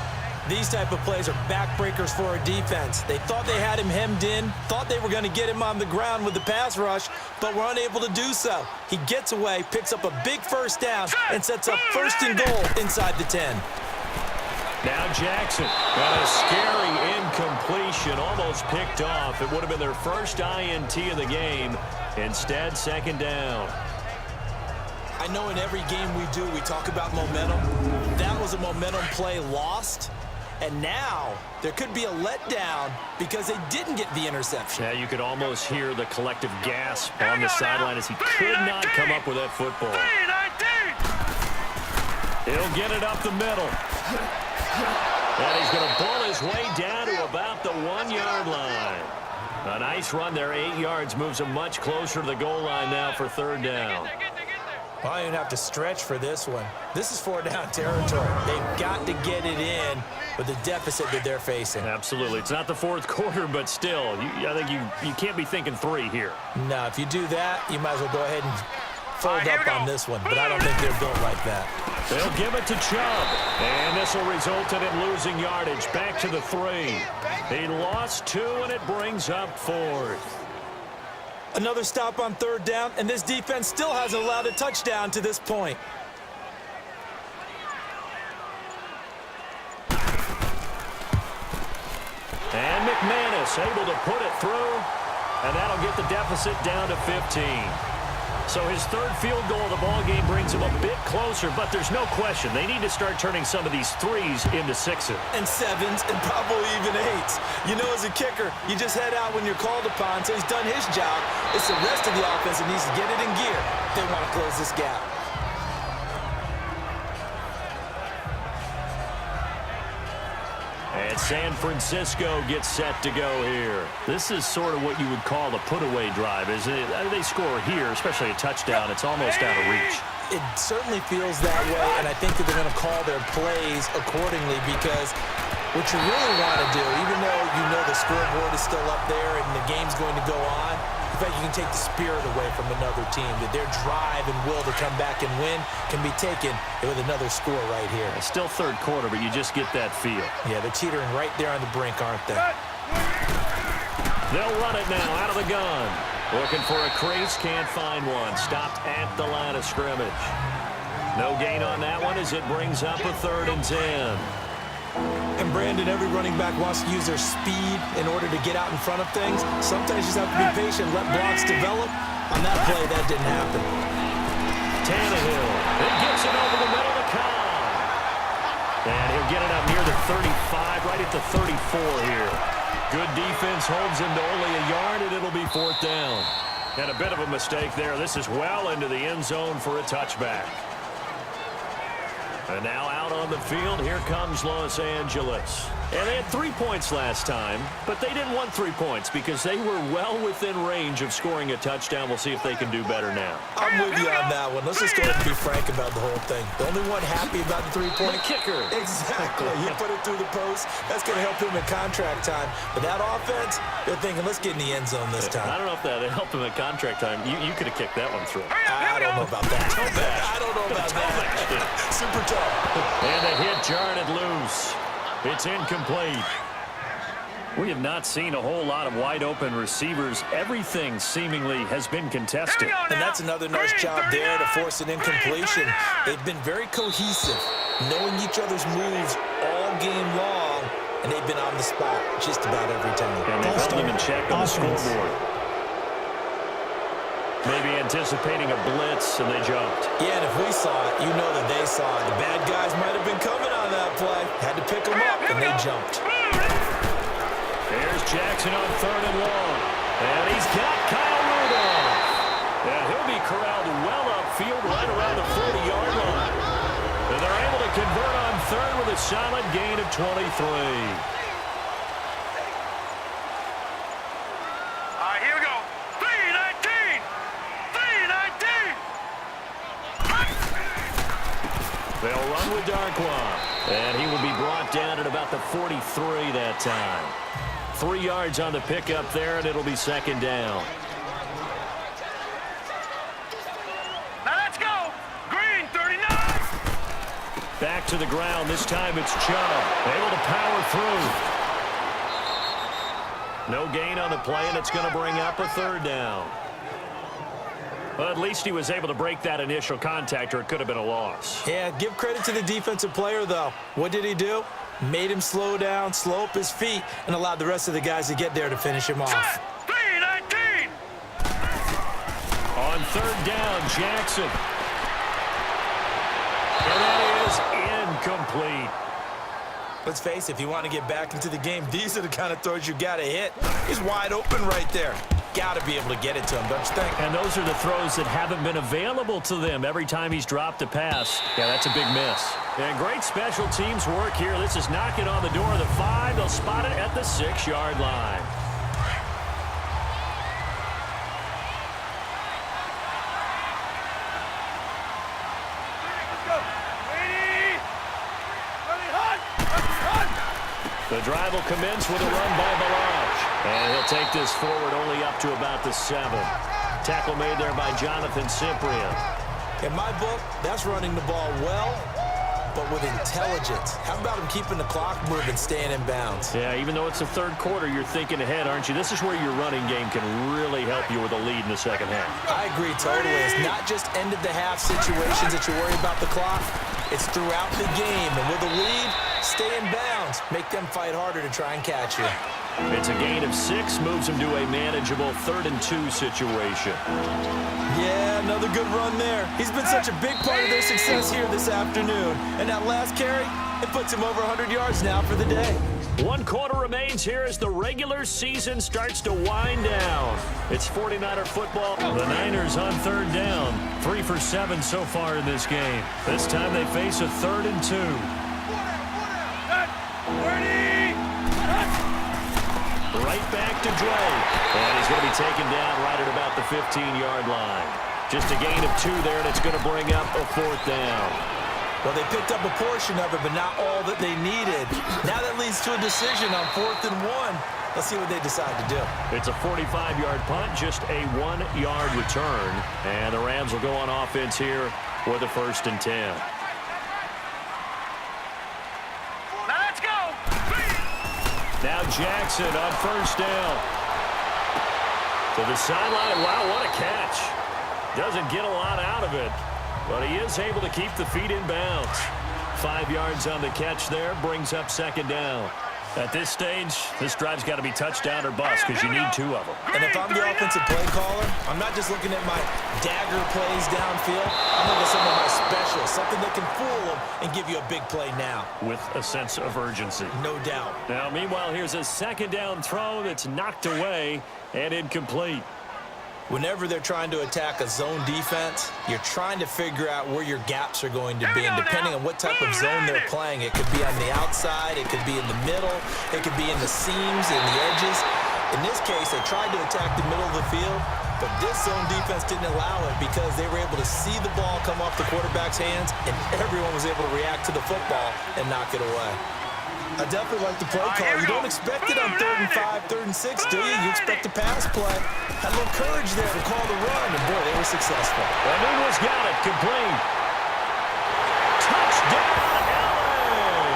These type of plays are backbreakers for a defense. They thought they had him hemmed in, thought they were going to get him on the ground with the pass rush, but were unable to do so. He gets away, picks up a big first down, and sets up 1st and goal inside the 10. Now Jackson got a scary incompletion, almost picked off. It would have been their first INT of the game. Instead, 2nd down. I know in every game we do, we talk about momentum. That was a momentum play lost. And now there could be a letdown because they didn't get the interception. Yeah, you could almost hear the collective gasp on the sideline as he could not come up with that football. He'll get it up the middle. And he's going to pull his way down to about the 1-yard line. A nice run there, 8 yards, moves him much closer to the goal line now for 3rd down. Well, I don't even have to stretch for this one. This is 4th down territory. They've got to get it in with the deficit that they're facing. Absolutely. It's not the fourth quarter, but still, I think you can't be thinking 3 here. No, if you do that, you might as well go ahead and fold up on this one, but I don't think they're built like that. They'll give it to Chubb, and this will result in him losing yardage. Back to the 3. He lost 2, and it brings up 4th. Another stop on 3rd down, and this defense still hasn't allowed a touchdown to this point. And McManus able to put it through, and that'll get the deficit down to 15. So his 3rd field goal of the ball game brings him a bit closer, but there's no question they need to start turning some of these 3s into 6s. And 7s, and probably even 8s. You know, as a kicker, you just head out when you're called upon, so he's done his job. It's the rest of the offense that needs to get it in gear if they want to close this gap. And San Francisco gets set to go here. This is sort of what you would call a put-away drive, isn't it? They score here, especially a touchdown. It's almost out of reach. It certainly feels that way, and I think that they're going to call their plays accordingly because what you really want to do, even though you know the scoreboard is still up there and the game's going to go on, in fact, you can take the spirit away from another team, that their drive and will to come back and win can be taken with another score right here. It's still 3rd quarter, but you just get that feel. Yeah, they're teetering right there on the brink, aren't they? They'll run it now out of the gun. Looking for a crease, can't find one. Stopped at the line of scrimmage. No gain on that one as it brings up a 3rd and 10. And Brandon, every running back wants to use their speed in order to get out in front of things. Sometimes you just have to be patient, let blocks develop. On that play, that didn't happen. Tannehill, it gets it over the middle to Cobb. And he'll get it up near the 35, right at the 34 here. Good defense holds him to only a yard, and it'll be 4th down. And a bit of a mistake there. This is well into the end zone for a touchback. And now out on the field, here comes Los Angeles. And they had 3 points last time, but they didn't want 3 points because they were well within range of scoring a touchdown. We'll see if they can do better now. I'm with you on that one. Let's just go ahead and be frank about the whole thing. The only one happy about the 3-point kicker. Exactly. You put it through the post. That's going to help him in contract time. But that offense, they're thinking, let's get in the end zone this time. I don't know if that helped him at contract time. You could have kicked that one through. I don't know about that. I don't know about that. Super tough. And the hit jarred it loose. It's incomplete. We have not seen a whole lot of wide-open receivers. Everything seemingly has been contested. And that's another nice job there to force an incompletion. They've been very cohesive, knowing each other's moves all game long, and they've been on the spot just about every time. And they've held them in check on the scoreboard. Maybe anticipating a blitz, and they jumped. Yeah, and if we saw it, you know that they saw it. The bad guys might have been coming on that play. Had to pick them up, and they jumped. There's Jackson on 3rd and long. And he's got Kyle Rudolph. And he'll be corralled well upfield right around the 40-yard line. And they're able to convert on 3rd with a solid gain of 23. They'll run with Darkwa, and he will be brought down at about the 43 that time. 3 yards on the pickup there, and it'll be 2nd down. Now let's go. Green, 39. Back to the ground. This time it's Chubb, able to power through. No gain on the play, and it's going to bring up a 3rd down. Well, at least he was able to break that initial contact, or it could have been a loss. Yeah, give credit to the defensive player, though. What did he do? Made him slow down, slow up his feet, and allowed the rest of the guys to get there to finish him off. 3-19. On 3rd down, Jackson. And that is incomplete. Let's face it, if you want to get back into the game, these are the kind of throws you got to hit. He's wide open right there. Got to be able to get it to him, don't you think? And those are the throws that haven't been available to them every time he's dropped a pass. Yeah, that's a big miss. And great special teams work here. This is knocking on the door of the 5. They'll spot it at the 6-yard line. drive will commence with a run by Balaj. And he'll take this forward only up to about the 7. Tackle made there by Jonathan Cyprien. In my book, that's running the ball well, but with intelligence. How about him keeping the clock moving, staying in bounds? Yeah, even though it's the third quarter, you're thinking ahead, aren't you? This is where your running game can really help you with a lead in the second half. I agree totally. It's not just end-of-the-half situations that you worry about the clock. It's throughout the game. And with a lead, stay in bounds. Make them fight harder to try and catch you. It's a gain of 6, moves him to a manageable 3rd and 2 situation. Yeah, another good run there. He's been such a big part of their success here this afternoon. And that last carry, it puts him over 100 yards now for the day. 1 quarter remains here as the regular season starts to wind down. It's 49er football. The Niners on 3rd down. 3 for 7 so far in this game. This time they face a 3rd and 2. Right back to Drake. And he's going to be taken down right at about the 15-yard line. Just a gain of 2 there, and it's going to bring up a 4th down. Well, they picked up a portion of it, but not all that they needed. Now that leads to a decision on 4th and 1. Let's see what they decide to do. It's a 45-yard punt, just a 1-yard return. And the Rams will go on offense here with a 1st and 10. Let's go. Now Jackson on 1st down. To the sideline. Wow, what a catch. Doesn't get a lot out of it, but he is able to keep the feet in bounds. 5 yards on the catch there, brings up 2nd down. At this stage, this drive's got to be touchdown or bust because you need 2 of them. And if I'm the offensive play caller, I'm not just looking at my dagger plays downfield. I'm looking at some of my specials, something that can fool them and give you a big play now. With a sense of urgency. No doubt. Now, meanwhile, here's a 2nd down throw that's knocked away and incomplete. Whenever they're trying to attack a zone defense, you're trying to figure out where your gaps are going to be. And depending on what type of zone they're playing, it could be on the outside, it could be in the middle, it could be in the seams and the edges. In this case, they tried to attack the middle of the field, but this zone defense didn't allow it because they were able to see the ball come off the quarterback's hands, and everyone was able to react to the football and knock it away. I definitely like the play call. You don't expect it on 3rd and 5, 3rd and 6, do you? You expect a pass play. Had a little courage there to call the run, and boy, they were successful. Anunwa's got it, complete. Touchdown, LA!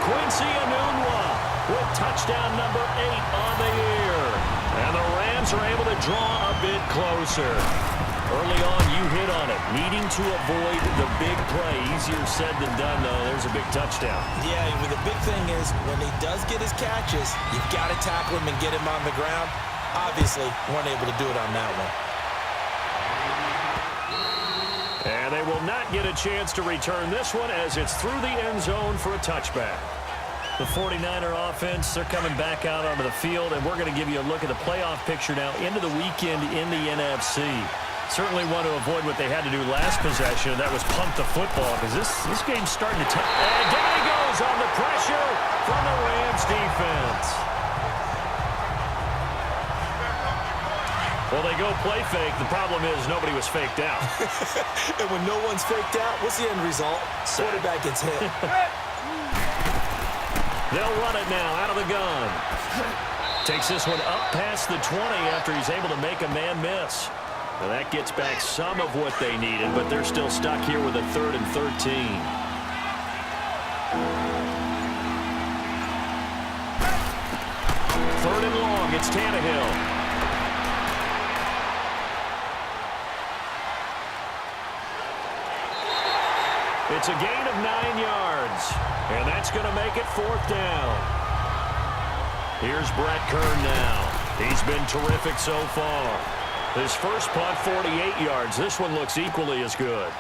Quincy Enunwa with touchdown number 8 on the year. And the Rams are able to draw a bit closer. Early on, you hit on it. Needing to avoid the big play. Easier said than done, though. There's a big touchdown. Yeah, and the big thing is when he does get his catches, you've got to tackle him and get him on the ground. Obviously, weren't able to do it on that one. And they will not get a chance to return this one as it's through the end zone for a touchback. The 49er offense, they're coming back out onto the field, and we're going to give you a look at the playoff picture now into the weekend in the NFC. Certainly want to avoid what they had to do last possession, and that was pump the football, because this game's starting to take. And down he goes on the pressure from the Rams defense. Well, they go play fake. The problem is nobody was faked out. And when no one's faked out, what's the end result? Quarterback gets hit. They'll run it now out of the gun. Takes this one up past the 20 after he's able to make a man miss. Now that gets back some of what they needed, but they're still stuck here with a 3rd and 13. 3rd and long, it's Tannehill. It's a gain of 9 yards, and that's going to make it 4th down. Here's Brett Kern now. He's been terrific so far. His first punt, 48 yards. This one looks equally as good.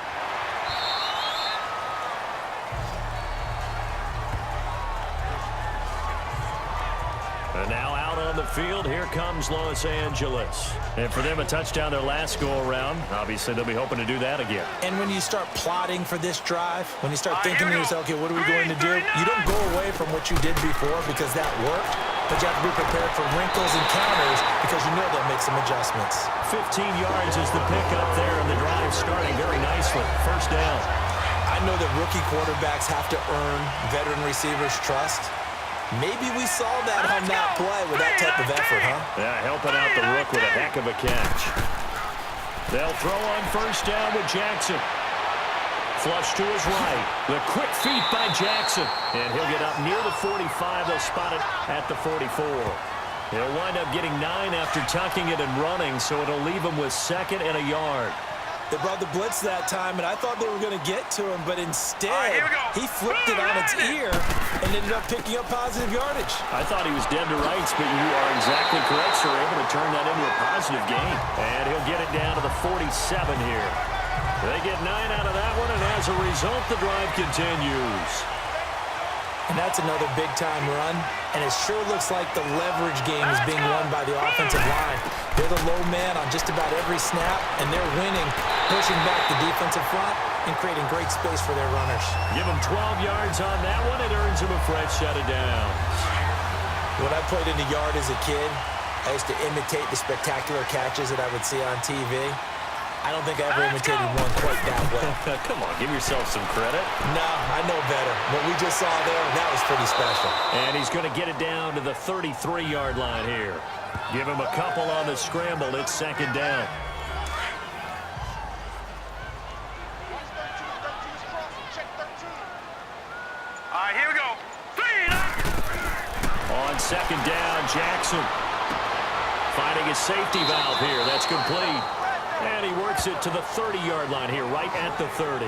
And now out on the field, here comes Los Angeles. And for them, a touchdown their last go-around. Obviously, they'll be hoping to do that again. And when you start plotting for this drive, when you start thinking to yourself, okay, what are we going to do? You don't go away from what you did before because that worked. But you have to be prepared for wrinkles and counters because you know they'll make some adjustments. 15 yards is the pickup there, and the drive starting very nicely. 1st down. I know that rookie quarterbacks have to earn veteran receivers' trust. Maybe we saw that on that play with that type of effort, huh? Yeah, helping out the rook with a heck of a catch. They'll throw on first down with Jackson. Flush to his right. The quick feet by Jackson. And he'll get up near the 45. They'll spot it at the 44. He'll wind up getting 9 after tucking it and running, so it'll leave him with 2nd and a yard. They brought the blitz that time, and I thought they were going to get to him, but instead, he flipped it on its ear and ended up picking up positive yardage. I thought he was dead to rights, but you are exactly correct, sir. Able to turn that into a positive gain. And he'll get it down to the 47 here. They get 9 out of that one, and as a result, the drive continues. And that's another big-time run, and it sure looks like the leverage game is being won by the offensive line. They're the low man on just about every snap, and they're winning, pushing back the defensive front and creating great space for their runners. Give them 12 yards on that one. It earns them a fresh set of downs. When I played in the yard as a kid, I used to imitate the spectacular catches that I would see on TV. I don't think I ever imitated one quite that well. Come on, give yourself some credit. No, I know better. What we just saw there, that was pretty special. And he's going to get it down to the 33-yard line here. Give him a couple on the scramble. It's 2nd down. All right, here we go. On 2nd down, Jackson finding his safety valve here. That's complete. And he works it to the 30-yard line here, right at the 30.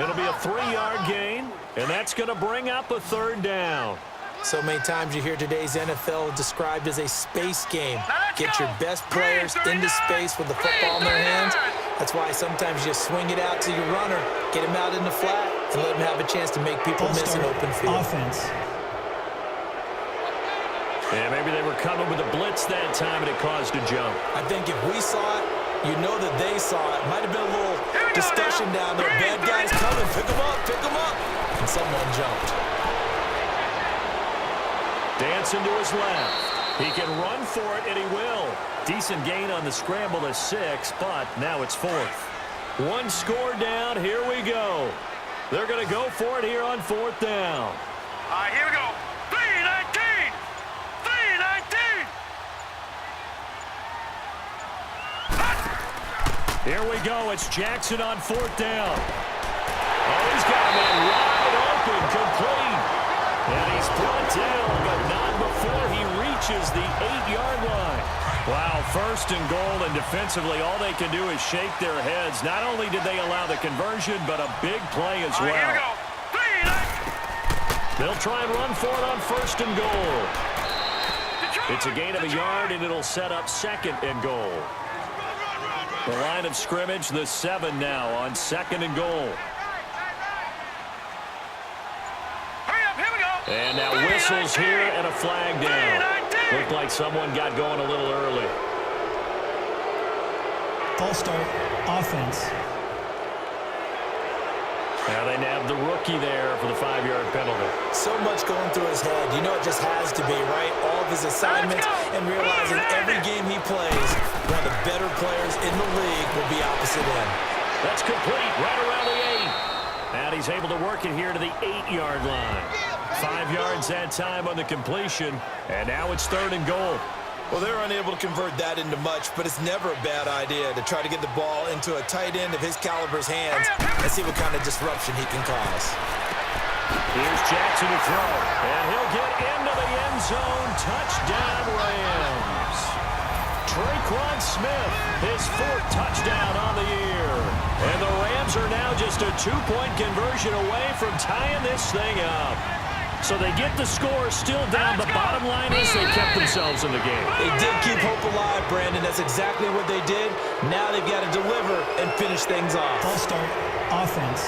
It'll be a 3-yard gain, and that's going to bring up a 3rd down. So many times you hear today's NFL described as a space game. Get your best players into space with the football in their hands. That's why sometimes you swing it out to your runner, get him out in the flat, and let him have a chance to make people miss an open field. Offense. Yeah, maybe they were coming with a blitz that time, and it caused a jump. I think if we saw it, you know that they saw it. Might have been a little discussion down there. Bad guys coming. Pick them up. Pick them up. And someone jumped. Dancing to his left. He can run for it, and he will. Decent gain on the scramble to 6, but now it's 4th. 1 score down. Here we go. They're going to go for it here on 4th down. All right, here we go. 3-19. 3-19. Here we go. It's Jackson on 4th down. Oh, he's got a man wide open, complete. And he's brought down, but not before he reaches the 8-yard line. Wow, 1st and goal, and defensively, all they can do is shake their heads. Not only did they allow the conversion, but a big play as All right, well. here we go. 3-19. They'll try and run for it on 1st and goal. It's a gain of a yard, and it'll set up 2nd and goal. The line of scrimmage, the 7 now on 2nd and goal. Hurry up, here we go. And now whistles here and a flag down. Looked like someone got going a little early. False start. Offense. Now they nabbed the rookie there for the 5-yard penalty. So much going through his head. You know it just has to be, right? All of his assignments and realizing every game he plays, one of the better players in the league will be opposite him. That's complete right around the 8. And he's able to work it here to the 8-yard line. 5 yards that time on the completion. And now it's 3rd and goal. Well, they're unable to convert that into much, but it's never a bad idea to try to get the ball into a tight end of his caliber's hands and see what kind of disruption he can cause. Here's Jackson to throw, and he'll get into the end zone. Touchdown, Rams. Traquan Smith, his 4th touchdown on the year. And the Rams are now just a 2-point conversion away from tying this thing up. So they get the score still down. The bottom line is they kept themselves in the game. They did keep hope alive, Brandon. That's exactly what they did. Now they've got to deliver and finish things off. False start. Offense.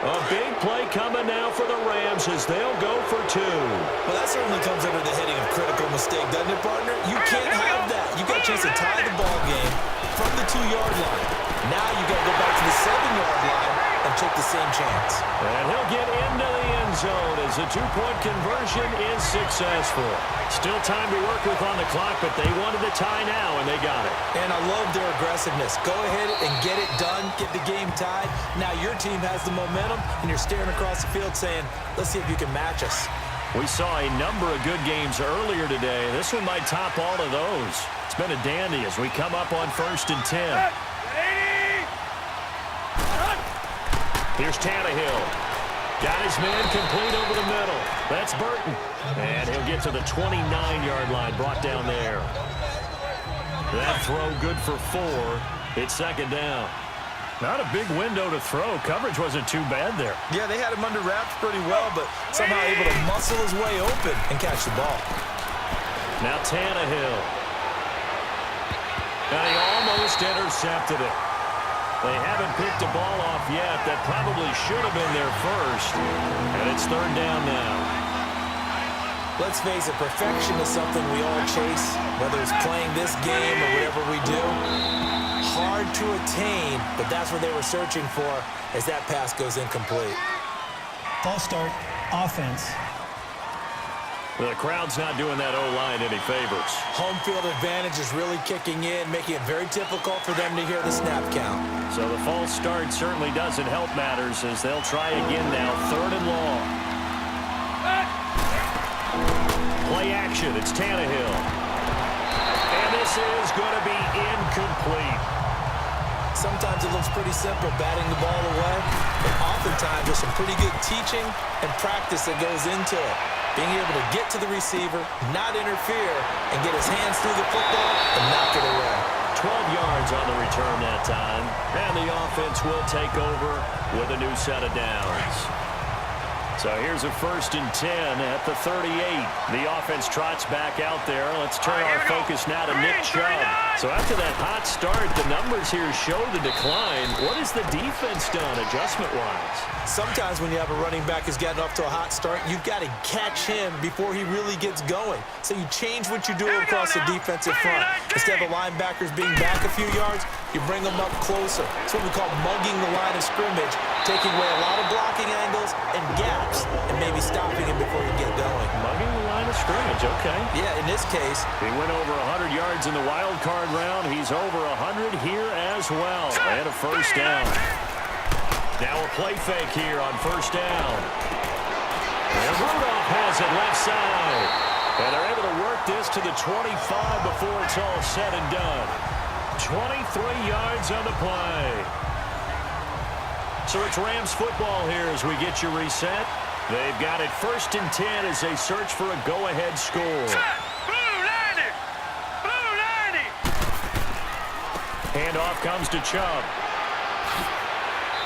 A big play coming now for the Rams as they'll go for 2. Well, that certainly comes under the heading of critical mistake, doesn't it, partner? You can't have that. You got a chance to tie the ball game from the 2-yard line. Now you got to go back to the 7-yard line and took the same chance. And he'll get into the end zone as the two-point conversion is successful. Still time to work with on the clock, but they wanted the tie now, and they got it. And I love their aggressiveness. Go ahead and get it done, get the game tied. Now your team has the momentum, and you're staring across the field saying, let's see if you can match us. We saw a number of good games earlier today. This one might top all of those. It's been a dandy as we come up on 1st and 10. Here's Tannehill. Got his man complete over the middle. That's Burton. And he'll get to the 29-yard line, brought down there. That throw good for 4. It's 2nd down. Not a big window to throw. Coverage wasn't too bad there. Yeah, they had him under wraps pretty well, but somehow able to muscle his way open and catch the ball. Now Tannehill. And he almost intercepted it. They haven't picked a ball off yet. That probably should have been their first. And it's 3rd down now. Let's face it, perfection is something we all chase, whether it's playing this game or whatever we do. Hard to attain, but that's what they were searching for as that pass goes incomplete. False start, offense. The crowd's not doing that O-line any favors. Home field advantage is really kicking in, making it very difficult for them to hear the snap count. So the false start certainly doesn't help matters as they'll try again now, 3rd and long. Play action, it's Tannehill. And this is going to be incomplete. Sometimes it looks pretty simple, batting the ball away, but oftentimes there's some pretty good teaching and practice that goes into it. Being able to get to the receiver, not interfere, and get his hands through the football and knock it away. 12 yards on the return that time, and the offense will take over with a new set of downs. So here's a 1st and 10 at the 38. The offense trots back out there. Let's turn our focus now to Nick Chubb. So after that hot start, the numbers here show the decline. What has the defense done adjustment-wise? Sometimes when you have a running back who's gotten off to a hot start, you've got to catch him before he really gets going. So you change what you do across the defensive front. Instead of the linebackers being back a few yards, you bring them up closer. It's what we call mugging the line of scrimmage, taking away a lot of blocking angles and gaps, and maybe stopping him before you get going. Mugging the line of scrimmage, okay. Yeah, in this case, he went over 100 yards in the wild card round. He's over 100 here as well. And a 1st down. Now a play fake here on 1st down. And Rudolph has it left side. And they're able to work this to the 25 before it's all said and done. 23 yards on the play. So it's Rams football here as we get you reset. They've got it 1st and 10 as they search for a go-ahead score. Handoff comes to Chubb.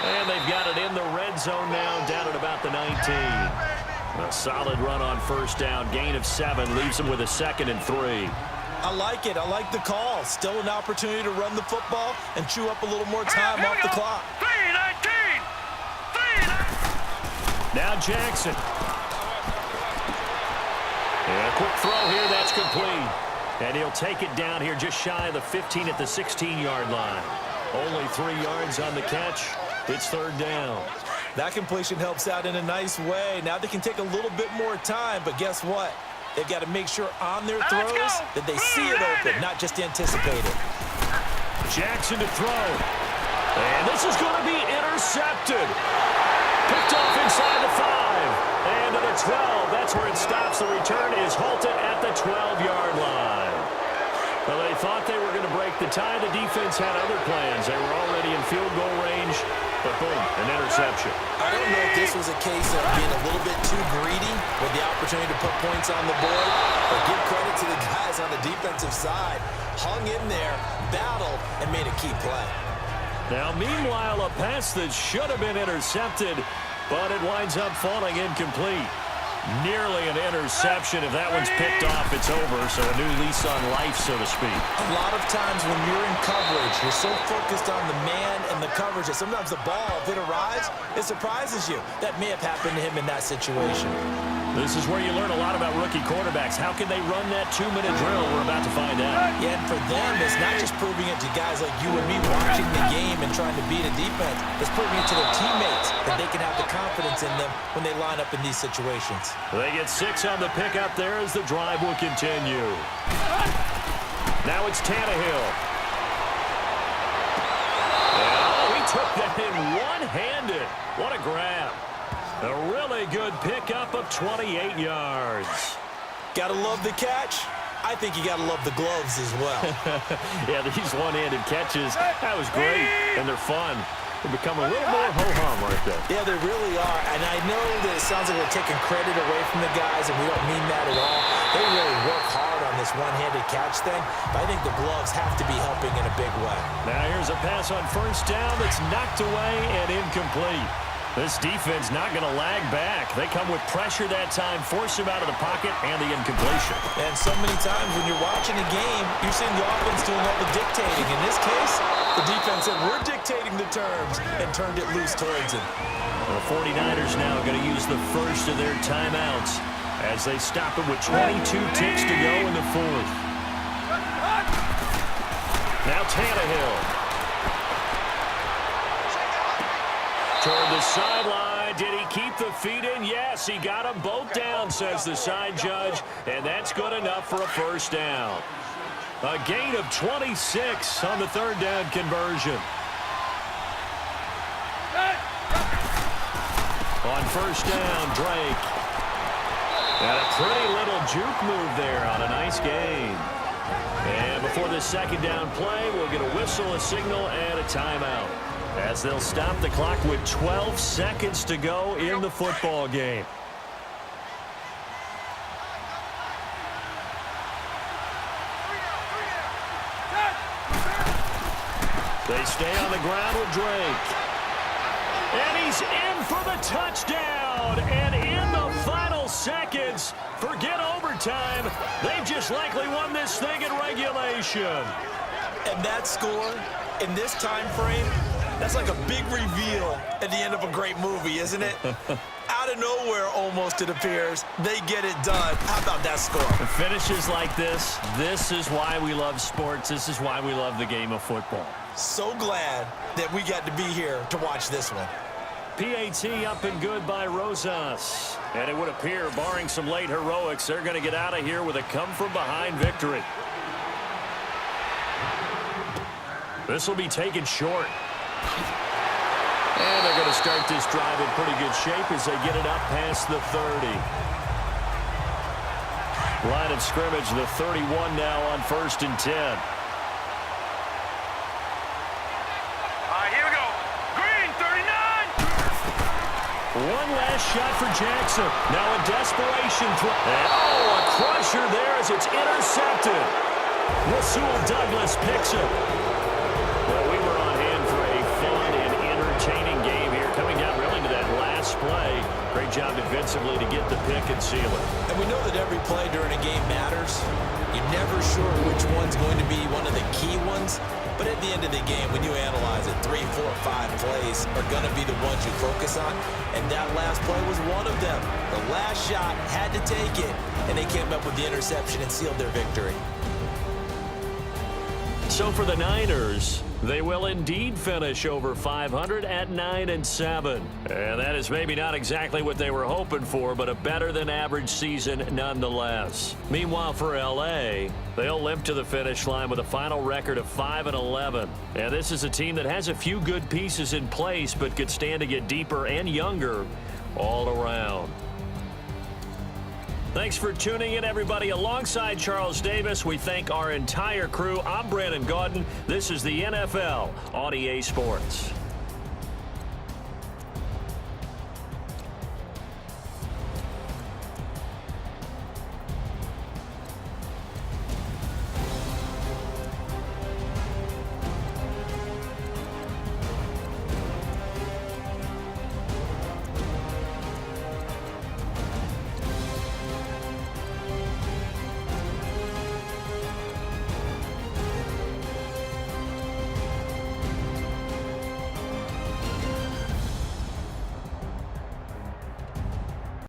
And they've got it in the red zone now, down at about the 19. A solid run on 1st down. Gain of 7 leaves them with a 2nd and 3. I like it. I like the call. Still an opportunity to run the football and chew up a little more time off the clock. 3-19. Now Jackson. And a quick throw here. That's complete. And he'll take it down here just shy of the 15 at the 16-yard line. Only 3 yards on the catch. It's 3rd down. That completion helps out in a nice way. Now they can take a little bit more time, but guess what? They've got to make sure on their throws that they see it open, not just anticipate it. Jackson to throw. And this is going to be intercepted. Picked off inside the 5. And to the 12. That's where it stops. The return is halted at the 12-yard line. Well, they thought they were going to break the tie. The defense had other plans. They were already in field goal range, but boom, an interception. I don't know if this was a case of being a little bit too greedy with the opportunity to put points on the board, but give credit to the guys on the defensive side. Hung in there, battled, and made a key play. Now, meanwhile, a pass that should have been intercepted, but it winds up falling incomplete. Nearly an interception. If that one's picked off, it's over. So a new lease on life, so to speak. A lot of times when you're in coverage, you're so focused on the man and the coverage that sometimes the ball, if it arrives, it surprises you. That may have happened to him in that situation. This is where you learn a lot about rookie quarterbacks. How can they run that 2-minute drill? We're about to find out. Yeah, and for them, it's not just proving it to guys like you and me watching the game and trying to beat a defense. It's proving it to their teammates that they can have the confidence in them when they line up in these situations. They get 6 on the pickup there as the drive will continue. Now it's Tannehill. Oh, he took that in one-handed. What a grab. A really good pickup of 28 yards. Gotta love the catch. I think you gotta love the gloves as well. Yeah, these one-handed catches, that was great, and they're fun. They become a little more ho-hum right there. Yeah, they really are, and I know that it sounds like we're taking credit away from the guys, and we don't mean that at all. They really work hard on this one-handed catch thing, but I think the gloves have to be helping in a big way. Now here's a pass on first down that's knocked away and incomplete. This defense not going to lag back. They come with pressure that time, force him out of the pocket, and the incompletion. And so many times when you're watching a game, you're seeing the offense doing all the dictating. In this case, the defense said, we're dictating the terms, and turned it loose towards him. The 49ers now going to use the first of their timeouts as they stop it with 22 ticks to go in the fourth. Now Tannehill. Toward the sideline. Did he keep the feet in? Yes, he got them both down, says the side judge, and that's good enough for a first down. A gain of 26 on the third down conversion. On first down, Drake. And a pretty little juke move there on a nice gain. And before the second down play, we'll get a whistle, a signal, and a timeout, as they'll stop the clock with 12 seconds to go in the football game. They stay on the ground with Drake. And he's in for the touchdown. And in the final seconds, forget overtime, they've just likely won this thing in regulation. And that score, in this time frame, that's like a big reveal at the end of a great movie, isn't it? Out of nowhere, almost, it appears, they get it done. How about that score? Finishes like this is why we love sports. This is why we love the game of football. So glad that we got to be here to watch this one. PAT up and good by Rosas. And it would appear, barring some late heroics, they're going to get out of here with a come-from-behind victory. This will be taken short. And they're going to start this drive in pretty good shape as they get it up past the 30. Line of scrimmage, the 31 now on 1st and 10. Here we go. Green, 39. One last shot for Jackson. Now a desperation throw. And a crusher there as it's intercepted. Rasul Douglas picks it. Well, we were on hand for a fun and entertaining game here, coming down really to that last play. Great job defensively to get the pick and seal it. And we know that every play during a game matters. You're never sure which one's going to be one of the key ones. But at the end of the game, when you analyze it, 3, 4, 5 plays are going to be the ones you focus on. And that last play was one of them. The last shot had to take it, and they came up with the interception and sealed their victory. So for the Niners, they will indeed finish over 500 at 9-7. And that is maybe not exactly what they were hoping for, but a better-than-average season nonetheless. Meanwhile, for L.A., they'll limp to the finish line with a final record of 5-11. And this is a team that has a few good pieces in place, but could stand to get deeper and younger all around. Thanks for tuning in, everybody. Alongside Charles Davis, we thank our entire crew. I'm Brandon Gaudin. This is the NFL on EA Sports.